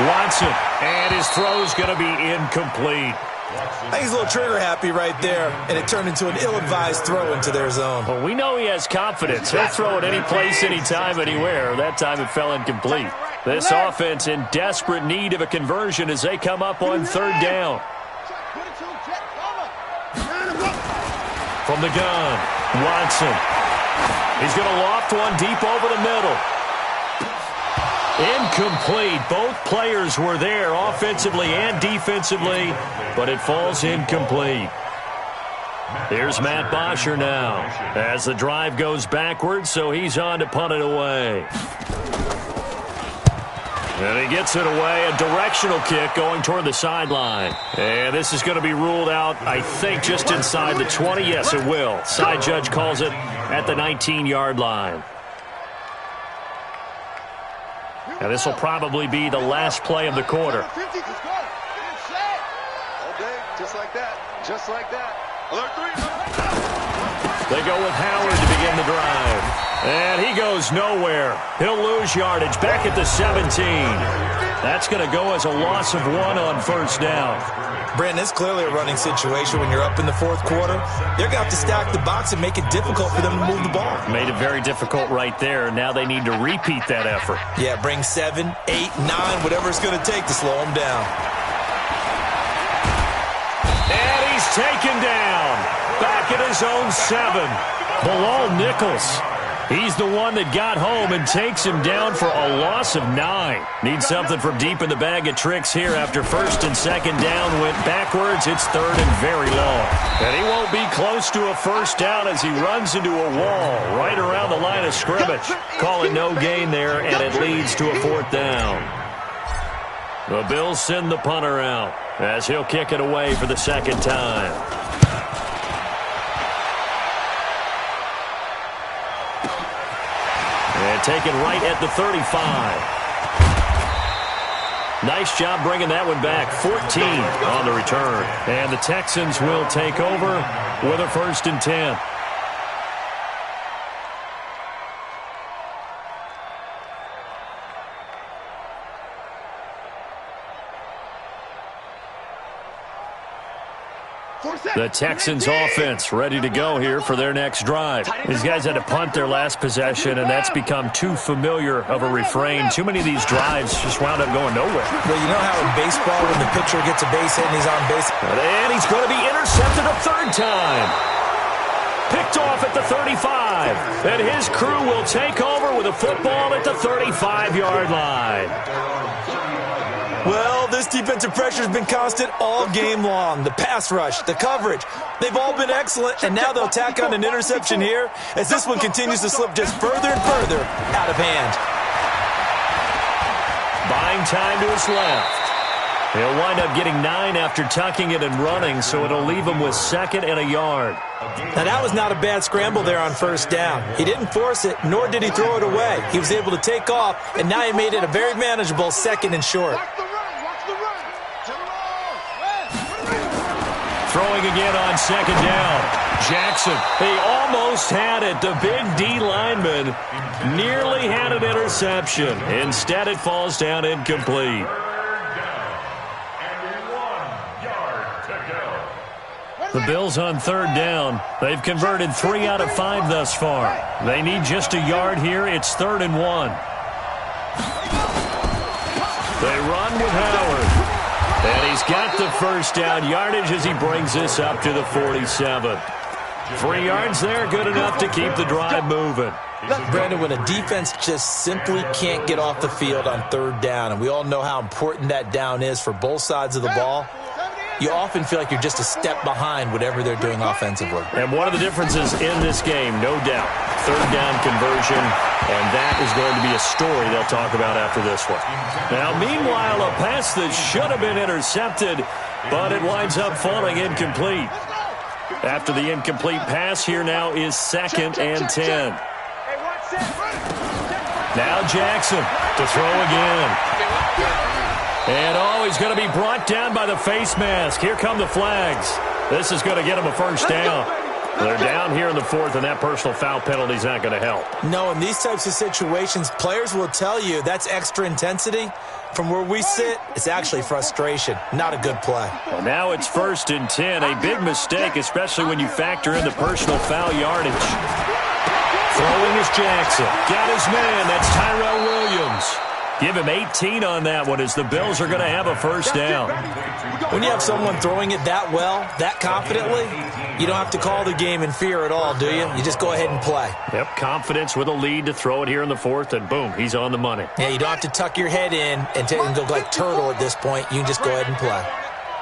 Watson. And his throw's going to be incomplete. I think he's a little trigger happy right there, and it turned into an ill-advised throw into their zone. Well, we know he has confidence. He'll throw it any place, anytime, anywhere. That time it fell incomplete. This offense in desperate need of a conversion as they come up on 3rd down. From the gun, Watson. He's going to loft one deep over the middle. Incomplete. Both players were there offensively and defensively, but it falls incomplete. Here's Matt Bosher now as the drive goes backwards, so he's on to punt it away. And he gets it away, a directional kick going toward the sideline. And this is going to be ruled out, I think, just inside the 20. Yes, it will. Side judge calls it at the 19-yard line. Now, this will probably be the last play of the quarter. All day, just like that. Just like that. Alert 3. They go with Howard to begin the drive. And he goes nowhere. He'll lose yardage back at the 17. That's going to go as a loss of 1 on 1st down. Brandon, it's clearly a running situation when you're up in the 4th quarter. They're going to have to stack the box and make it difficult for them to move the ball. Made it very difficult right there. Now they need to repeat that effort. Yeah, bring 7, 8, 9, whatever it's going to take to slow them down. And he's taken down. Back at his own 7. Bilal Nichols. He's the one that got home and takes him down for a loss of 9. Needs something from deep in the bag of tricks here after 1st and 2nd down went backwards. It's 3rd and very long. And he won't be close to a 1st down as he runs into a wall right around the line of scrimmage. Call it no gain there, and it leads to a 4th down. The Bills send the punter out as he'll kick it away for the 2nd time. And taken right at the 35. Nice job bringing that one back. 14 on the return. And the Texans will take over with a 1st and 10. The Texans offense ready to go here for their next drive. These guys had to punt their last possession, and that's become too familiar of a refrain. Too many of these drives just wound up going nowhere. Well, you know how in baseball when the pitcher gets a base hit and he's on base? And he's going to be intercepted a third time. Picked off at the 35. And his crew will take over with a football at the 35-yard line. Well, this defensive pressure has been constant all game long. The pass rush, the coverage, they've all been excellent, and now they'll tack on an interception here as this one continues to slip just further and further out of hand. Buying time to his left. He'll wind up getting 9 after tucking it and running, so it'll leave him with 2nd and a yard. Now, that was not a bad scramble there on first down. He didn't force it, nor did he throw it away. He was able to take off, and now he made it a very manageable 2nd and short. Throwing again on 2nd down. Jackson, he almost had it. The big D lineman nearly had an interception. Instead, it falls down incomplete. The Bills on 3rd down. They've converted 3 out of 5 thus far. They need just a yard here. It's 3rd and 1. They run with Howard. And he's got the first down yardage as he brings this up to the 47. 3 yards there, good enough to keep the drive moving. Brandon, when a defense just simply can't get off the field on 3rd down, and we all know how important that down is for both sides of the ball, you often feel like you're just a step behind whatever they're doing offensively. And one of the differences in this game, no doubt, 3rd down conversion, and that is going to be a story they'll talk about after this one. Now, meanwhile, a pass that should have been intercepted, but it winds up falling incomplete. After the incomplete pass, here now is 2nd and 10. Now Jackson to throw again. And, he's going to be brought down by the face mask. Here come the flags. This is going to get him a first down. They're down here in the 4th, and that personal foul penalty is not going to help. No, in these types of situations, players will tell you that's extra intensity. From where we sit, it's actually frustration. Not a good play. Well, now it's 1st and 10. A big mistake, especially when you factor in the personal foul yardage. Throwing is Jackson. Got his man. That's Tyrell Williams. Give him 18 on that one as the Bills are going to have a first down. When you have someone throwing it that well, that confidently, you don't have to call the game in fear at all, do you? You just go ahead and play. Yep, confidence with a lead to throw it here in the 4th, and boom, he's on the money. Yeah, you don't have to tuck your head in and go like turtle at this point. You can just go ahead and play.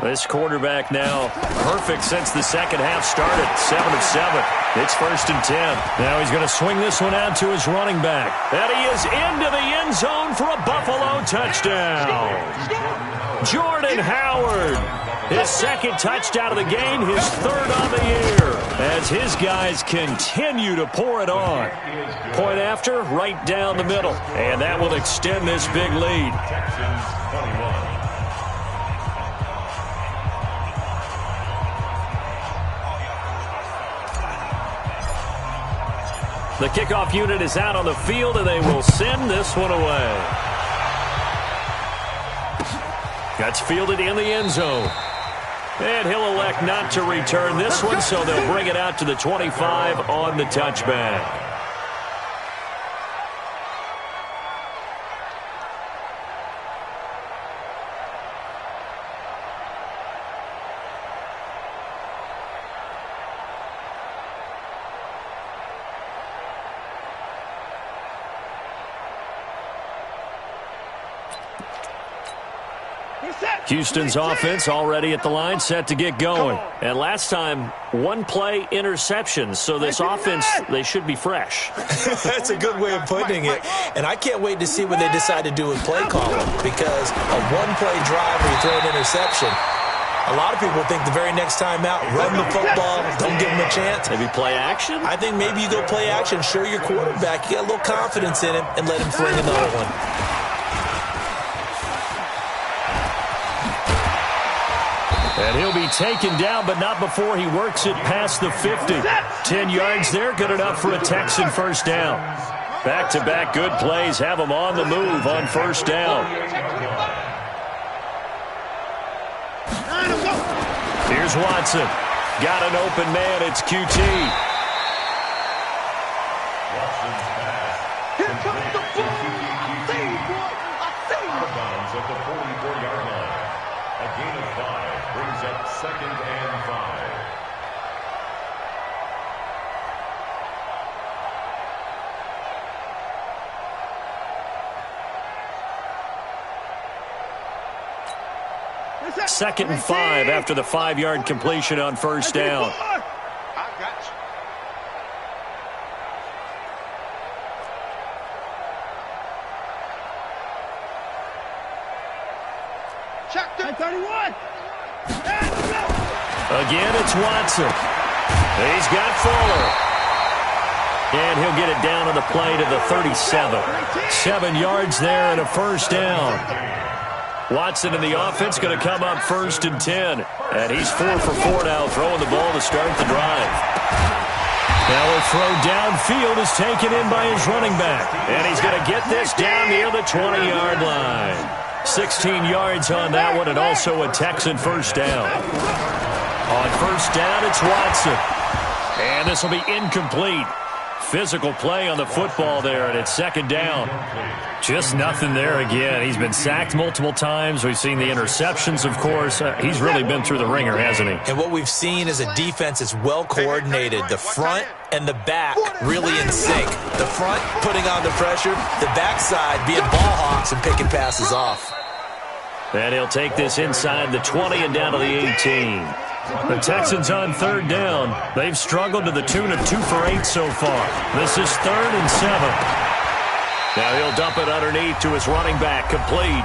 This quarterback now perfect since the second half started. 7 of 7. It's 1st and 10. Now he's going to swing this one out to his running back. And he is into the end zone for a Buffalo touchdown. Jordan Howard. His 2nd touchdown of the game, his 3rd on the year. As his guys continue to pour it on. Point after, right down the middle. And that will extend this big lead. Texans 21. The kickoff unit is out on the field, and they will send this one away. That's fielded in the end zone. And he'll elect not to return this one, so they'll bring it out to the 25 on the touchback. Houston's offense already at the line, set to get going. And last time, 1-play interception. So this offense, they should be fresh. That's a good way of putting it. And I can't wait to see what they decide to do with play calling. Because a 1-play drive where you throw an interception, a lot of people think the very next time out, run the football, don't give them a chance. Maybe play action? I think maybe you go play action, show your quarterback, you got a little confidence in him, and let him fling another one. And he'll be taken down, but not before he works it past the 50. 10 yards there, good enough for a Texan first down. Back-to-back good plays have him on the move on first down. Here's Watson. Got an open man. It's QT. Watson's pass. Here comes the ball. I see you, boy. I see you. Out of bounds at the 44-yard line. A gain of 5 brings up 2nd and 5. Second and 5 after the 5-yard completion on first down. I got you. Check 31. Again, it's Watson. He's got Fuller. And he'll get it down on the play to the 37. 7 yards there and a first down. Watson in the offense going to come up 1st and 10. And he's 4 for 4 now, throwing the ball to start the drive. Now a throw downfield is taken in by his running back. And he's going to get this down near the 20-yard line. 16 yards on that one, and also a Texan first down. On first down, it's Watson. And this will be incomplete. Physical play on the football there, and it's 2nd down. Just nothing there again. He's been sacked multiple times. We've seen the interceptions, of course. He's really been through the ringer, hasn't he? And what we've seen is a defense that's well coordinated. The front and the back really in sync. The front putting on the pressure, the backside being ball hawks and picking passes off. And he'll take this inside the 20 and down to the 18. The Texans on 3rd down. They've struggled to the tune of 2 for 8 so far. This is 3rd and 7. Now he'll dump it underneath to his running back, complete.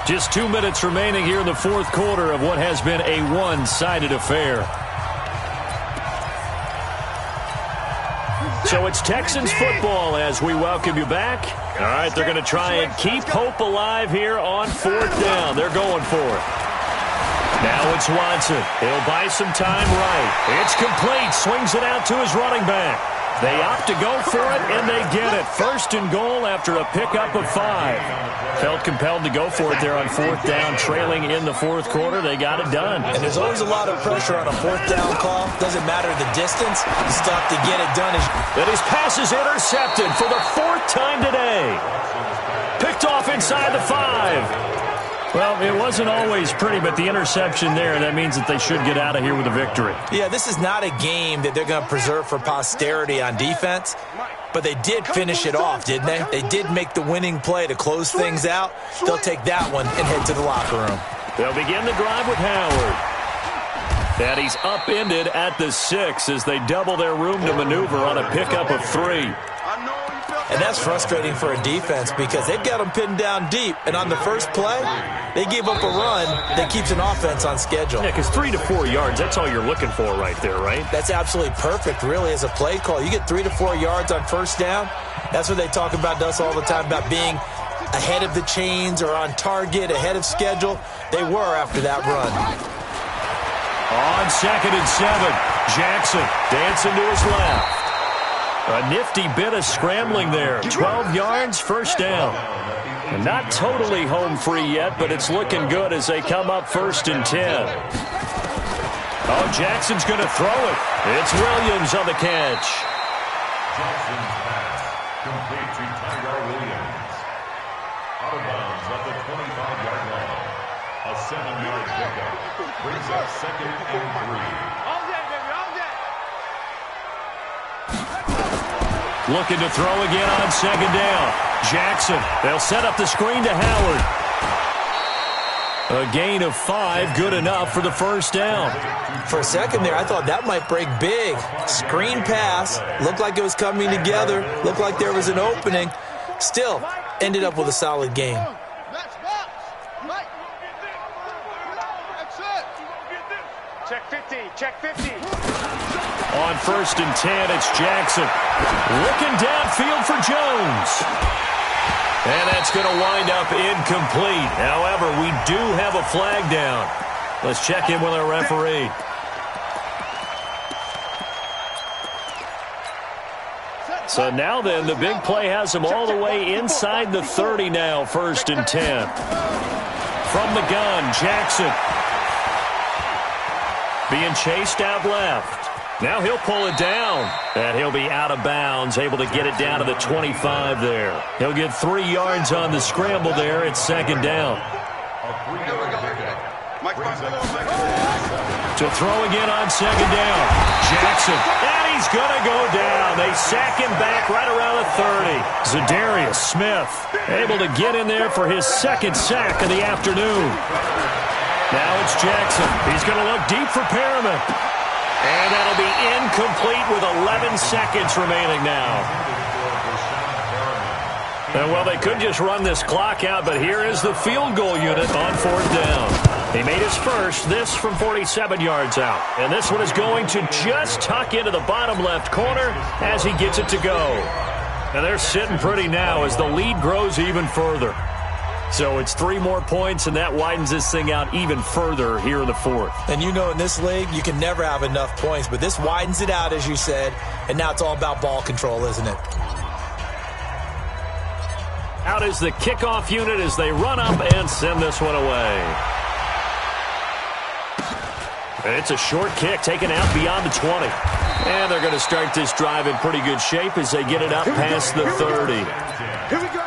Just 2 minutes remaining here in the 4th quarter of what has been a one-sided affair. So it's Texans football as we welcome you back. All right, they're going to try and keep hope alive here on 4th down. They're going for it. Now it's Watson. He'll buy some time right. It's complete. Swings it out to his running back. They opt to go for it, and they get it. 1st and goal after a pickup of 5. Felt compelled to go for it there on 4th down, trailing in the 4th quarter. They got it done. And there's always a lot of pressure on a 4th down call. Doesn't matter the distance. You stop to get it done. And his pass is intercepted for the 4th time today. Picked off inside the 5. Well, it wasn't always pretty, but the interception there, that means that they should get out of here with a victory. Yeah, this is not a game that they're going to preserve for posterity on defense, but they did finish it off, didn't they? They did make the winning play to close things out. They'll take that one and head to the locker room. They'll begin the drive with Howard. And he's upended at the 6 as they double their room to maneuver on a pickup of 3. And that's frustrating for a defense because they've got them pinned down deep. And on the first play, they gave up a run that keeps an offense on schedule. Yeah, because 3 to 4 yards, that's all you're looking for right there, right? That's absolutely perfect, really, as a play call. You get 3 to 4 yards on first down. That's what they talk about us all the time, about being ahead of the chains or on target, ahead of schedule. They were after that run. On 2nd and 7, Jackson dancing to his left. A nifty bit of scrambling there. 12 yards, first down. And not totally home free yet, but it's looking good as they come up 1st and 10. Oh, Jackson's going to throw it. It's Williams on the catch. Jackson's pass complete to Tyrell Williams. Out of bounds at the 25-yard line. A 7-yard pickup brings up 2nd and 3. Looking to throw again on 2nd down. Jackson, they'll set up the screen to Howard. A gain of 5, good enough for the first down. For a second there, I thought that might break big. Screen pass, looked like it was coming together, looked like there was an opening. Still, ended up with a solid game. Check 50, check 50. On 1st and 10, it's Jackson. Looking downfield for Jones. And that's going to wind up incomplete. However, we do have a flag down. Let's check in with our referee. So now then, the big play has them all the way inside the 30 now, 1st and 10. From the gun, Jackson. being chased out left. Now he'll pull it down, and he'll be out of bounds, able to get it down to the 25 there. He'll get 3 yards on the scramble there. It's second down. To throw again on second down. Jackson, and he's going to go down. They sack him back right around the 30. Zadarius Smith able to get in there for his second sack of the afternoon. Now it's Jackson. He's going to look deep for Perriman. And that'll be incomplete with 11 seconds remaining now. And, well, they could just run this clock out, but here is the field goal unit on fourth down. He made his first, this from 47 yards out. And this one is going to just tuck into the bottom left corner as he gets it to go. And they're sitting pretty now as the lead grows even further. So it's 3 more points, and that widens this thing out even further here in the fourth. And you know in this league, you can never have enough points, but this widens it out, as you said, and now it's all about ball control, isn't it? Out is the kickoff unit as they run up and send this one away. And it's a short kick taken out beyond the 20. And they're going to start this drive in pretty good shape as they get it up past the 30. Here we go.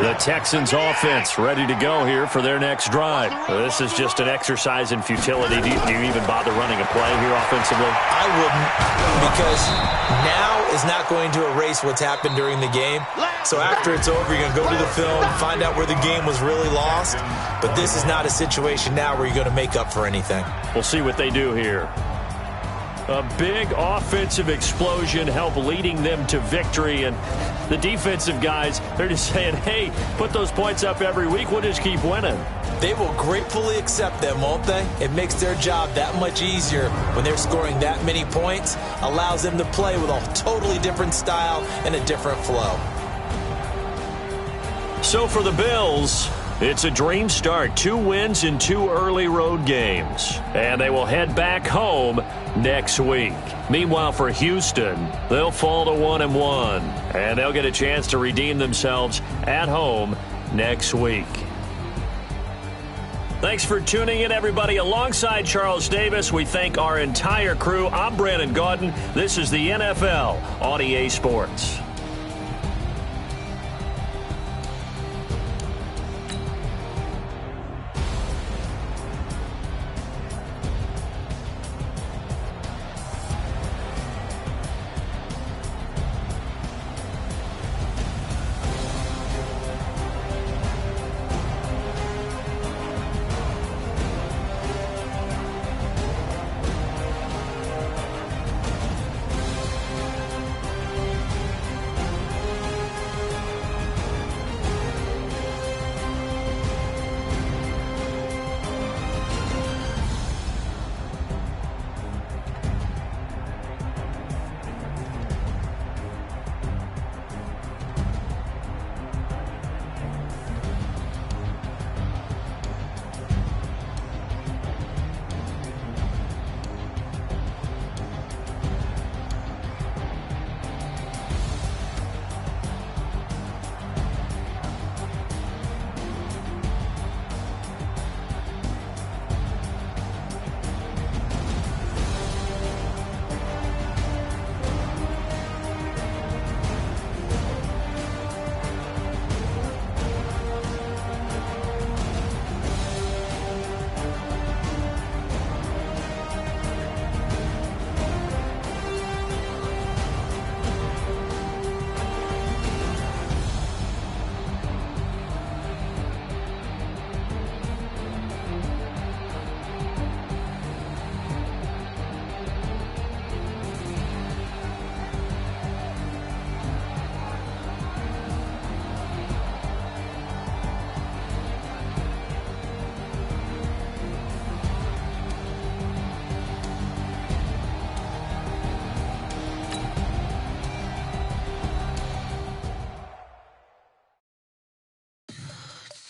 The Texans offense ready to go here for their next drive. This is just an exercise in futility. Do you even bother running a play here offensively? I wouldn't, because now is not going to erase what's happened during the game. So after it's over, you're going to go to the film, find out where the game was really lost. But this is not a situation now where you're going to make up for anything. We'll see what they do here. A big offensive explosion help leading them to victory. And the defensive guys, they're just saying, hey, put those points up every week. We'll just keep winning. They will gratefully accept them, won't they? It makes their job that much easier when they're scoring that many points. Allows them to play with a totally different style and a different flow. So for the Bills, it's a dream start. 2 wins in 2 early road games. And they will head back home next week. Meanwhile, for Houston, they'll fall to 1-1. And they'll get a chance to redeem themselves at home next week. Thanks for tuning in, everybody. Alongside Charles Davis, we thank our entire crew. I'm Brandon Gaudin. This is the NFL on EA Sports.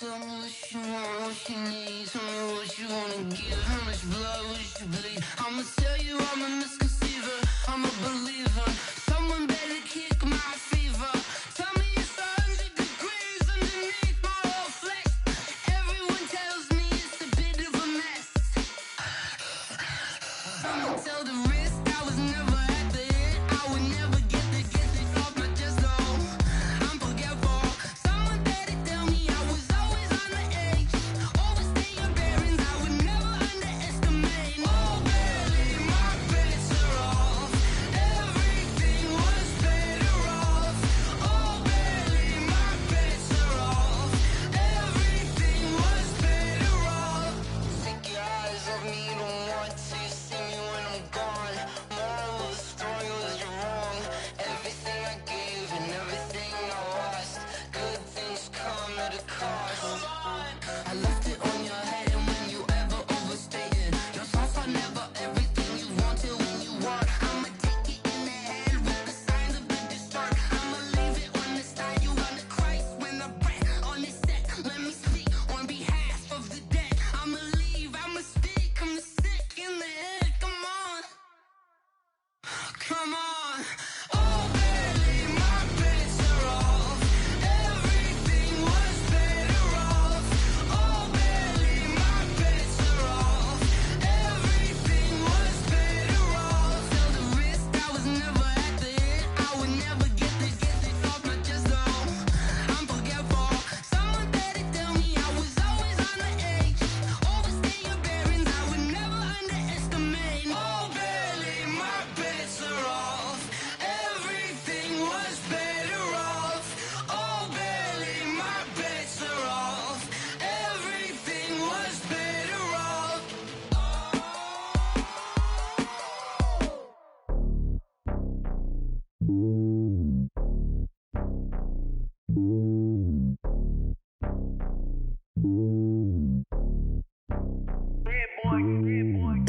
Tell me what you want, what you need. Tell me what you wanna give. How much blood would you bleed? I'ma tell you I'm a misconceiver. I'm a believer. Someone better kick my fever. Tell me it's 100 degrees underneath my whole flesh. Everyone tells me it's a bit of a mess.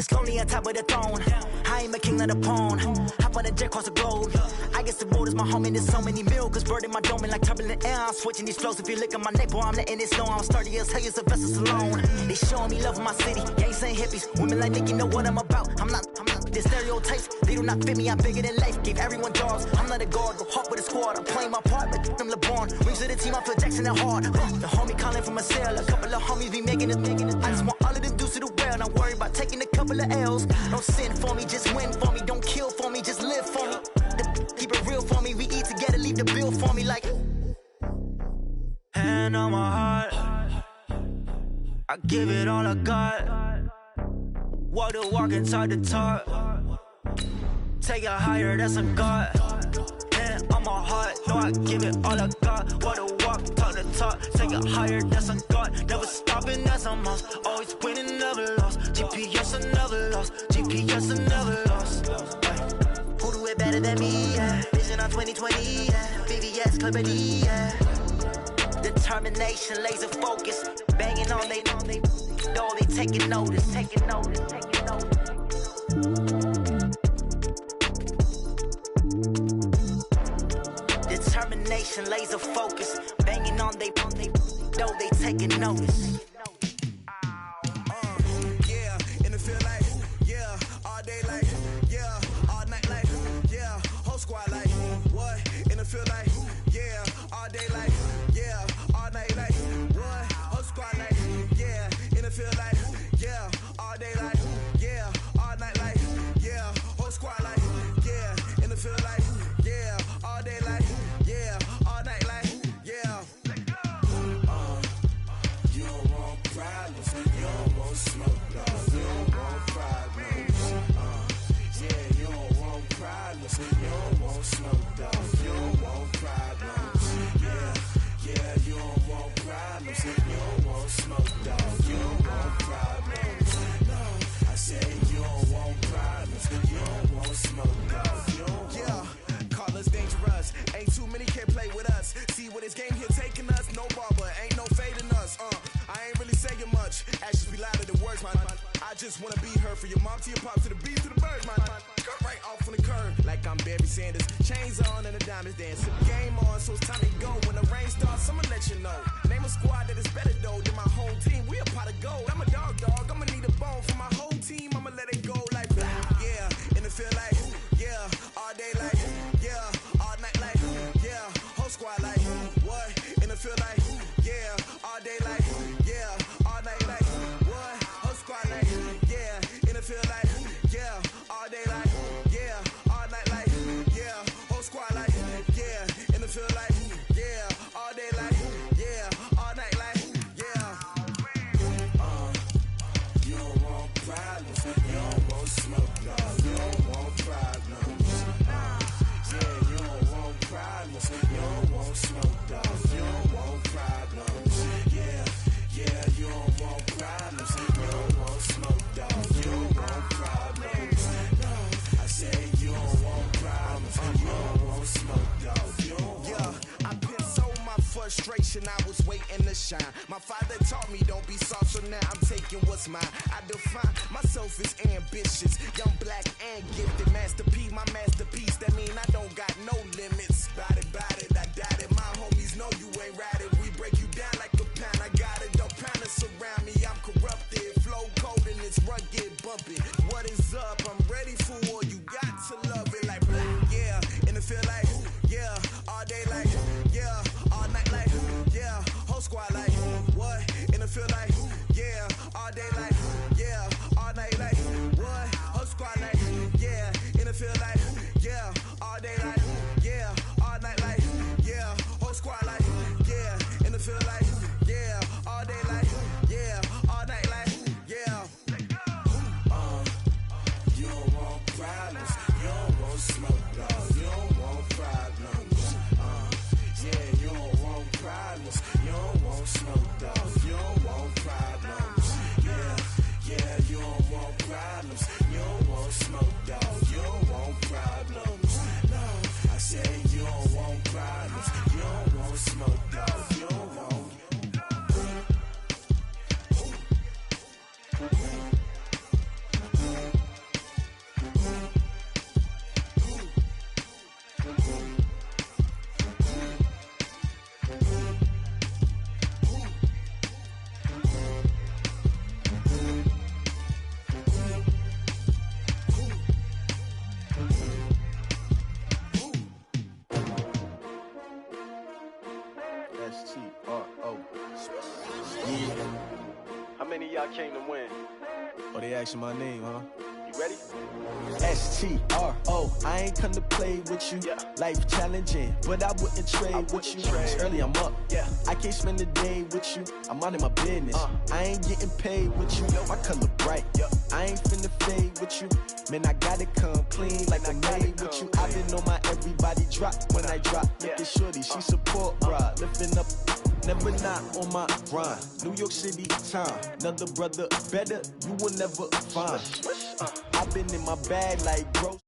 It's lonely on top of the throne. I ain't a king, not a pawn. Hop on a jet across the globe. I guess the world is my home and there's so many miracles. Bird in my dome and like turbulent air. I'm switching these flows. If you look at my neck, boy, I'm letting it snow. I'm sturdy as hell as a vessel alone. They showing me love in my city. Gangs ain't hippies. Women like Nicki know what I'm about. I'm not the stereotypes. They do not fit me. I'm bigger than life. Gave everyone dogs. I'm not a guard. Go hard with a squad. I'm playing my part, but I'm LeBron. Rings to the team. I feel Jackson and hard. The homie calling from a cell. A couple of homies be making it. I just want all of them dudes to do well. Not worry about taking a couple of L's. Don't sin for me, just win for me. Don't kill for me, just live for me. Keep it real for me. We eat together, leave the bill for me like. Hand on my heart, I give it all I got. Walk the walk and talk the talk. Take it higher, that's a God. Hand on my heart, no, I give it all I got. Walk the walk, talk the talk. Take it higher, that's a God. Never stopping, that's a must. Always winning, never lost. GPS, I never lost. GPS, I never lost. Who do it better than me? Yeah. Vision on 2020, yeah. VVS, Clarity, yeah. Determination, laser focus. Banging on they know they taking notice. Determination, laser focus. Banging on they know they taking notice. Yeah, and it feel like, yeah, all day like, yeah, all night like, yeah, whole squad like, what? And it feel like, yeah, all day like, yeah, all night like, what? Whole squad like, yeah, and it feel like, yeah, all day like, yeah, all night like, yeah, whole squad like, yeah, and it feel like, yeah, all day like, yeah, all night like, yeah. You don't want problems, you don't want smoke, dog. You don't want problems. Yeah, you don't want problems, you don't want smoke, dog. You don't want problems. Yeah, you don't want problems, you don't want smoke, dog. You don't want problems. No, I said you don't want problems, you don't want smoke, dog. You don't want. Yeah, call us dangerous. Ain't too many can play with us. See what this game here taking us. No barber, ain't no fading us. I ain't really saying much. Actions be louder than words, man. I just wanna be heard from your mom to your pop to the beat to the birds, man. Cut right off on the curb, like I'm Barry Sanders. Chains on and the diamonds dance. The game on, so it's time to go. When the rain starts, I'ma let you know. Name a squad that is better though than my whole team. We a pot of gold. I'm a dog. I'ma need a bone for my whole team. I'ma let it go like, yeah. And it feel like, yeah, all day like, yeah, all night like, yeah, whole squad like, what? And it feel like, yeah, all day like, yeah, all night like, what? Whole squad like, yeah, and it feel like, yeah, all day like, yeah, all night like, yeah, whole squad like, yeah, and it feel like, yeah, all day like, yeah, all night like, yeah. You don't want problems, you don't want smoke, no, you don't want problems. Yeah, you don't want problems, you don't want smoke, dog. You don't want problems. Yeah, you don't want problems, you don't want smoke, dog. You don't want problems. No, I said you don't want problems, you don't want smoke, dog. You don't want. Yeah, I been so my frustration, I was waiting to shine. My father taught me don't be soft, so now I'm taking what's mine. I define myself as ambitious, young, black, and gifted. Master P, my masterpiece. That mean I don't got no limits. Bout it, I doubt it. My homies know you ain't ratted. We break you down like a pound. I got it, don't pound us around me. I'm corrupted, flow cold and it's rugged, bumpy. What is up? I'm ready for war. You got to love it like black, yeah. And it feel like, yeah, all day like, yeah, all night like, yeah, whole squad like, what? And it feel like, yeah, all day like, yeah, all night like, what? Whole squad like, yeah, and it feel like, yeah, all day like, yeah, all night like, yeah, whole squad like, yeah, and it feel like, yeah, all day like, yeah, all night like, yeah. You don't want problems, you don't want smoke, dog. You don't want problems. Yeah, you don't want problems, you don't want smoke, dog. You don't want problems. Yeah, you don't want problems, you don't want smoke, dog. You don't want problems. S-T-R-O. Yeah. How many of y'all came to win? Oh, they asking my name, huh? You ready? S-T-R-O. I ain't come to play with you. Life challenging, but I wouldn't trade with you. It's early, I'm up. I can't spend the day with you. I'm minding my business. I ain't getting paid with you. My color bright. I ain't finna fade with you. Man, I gotta come clean like I'm made with you. I been on my everybody drop when I drop. Look at shorty, she support, bruh. Lifting up, never not on my grind. New York City time. Another brother better, you will never find. I've been in my bag like bro.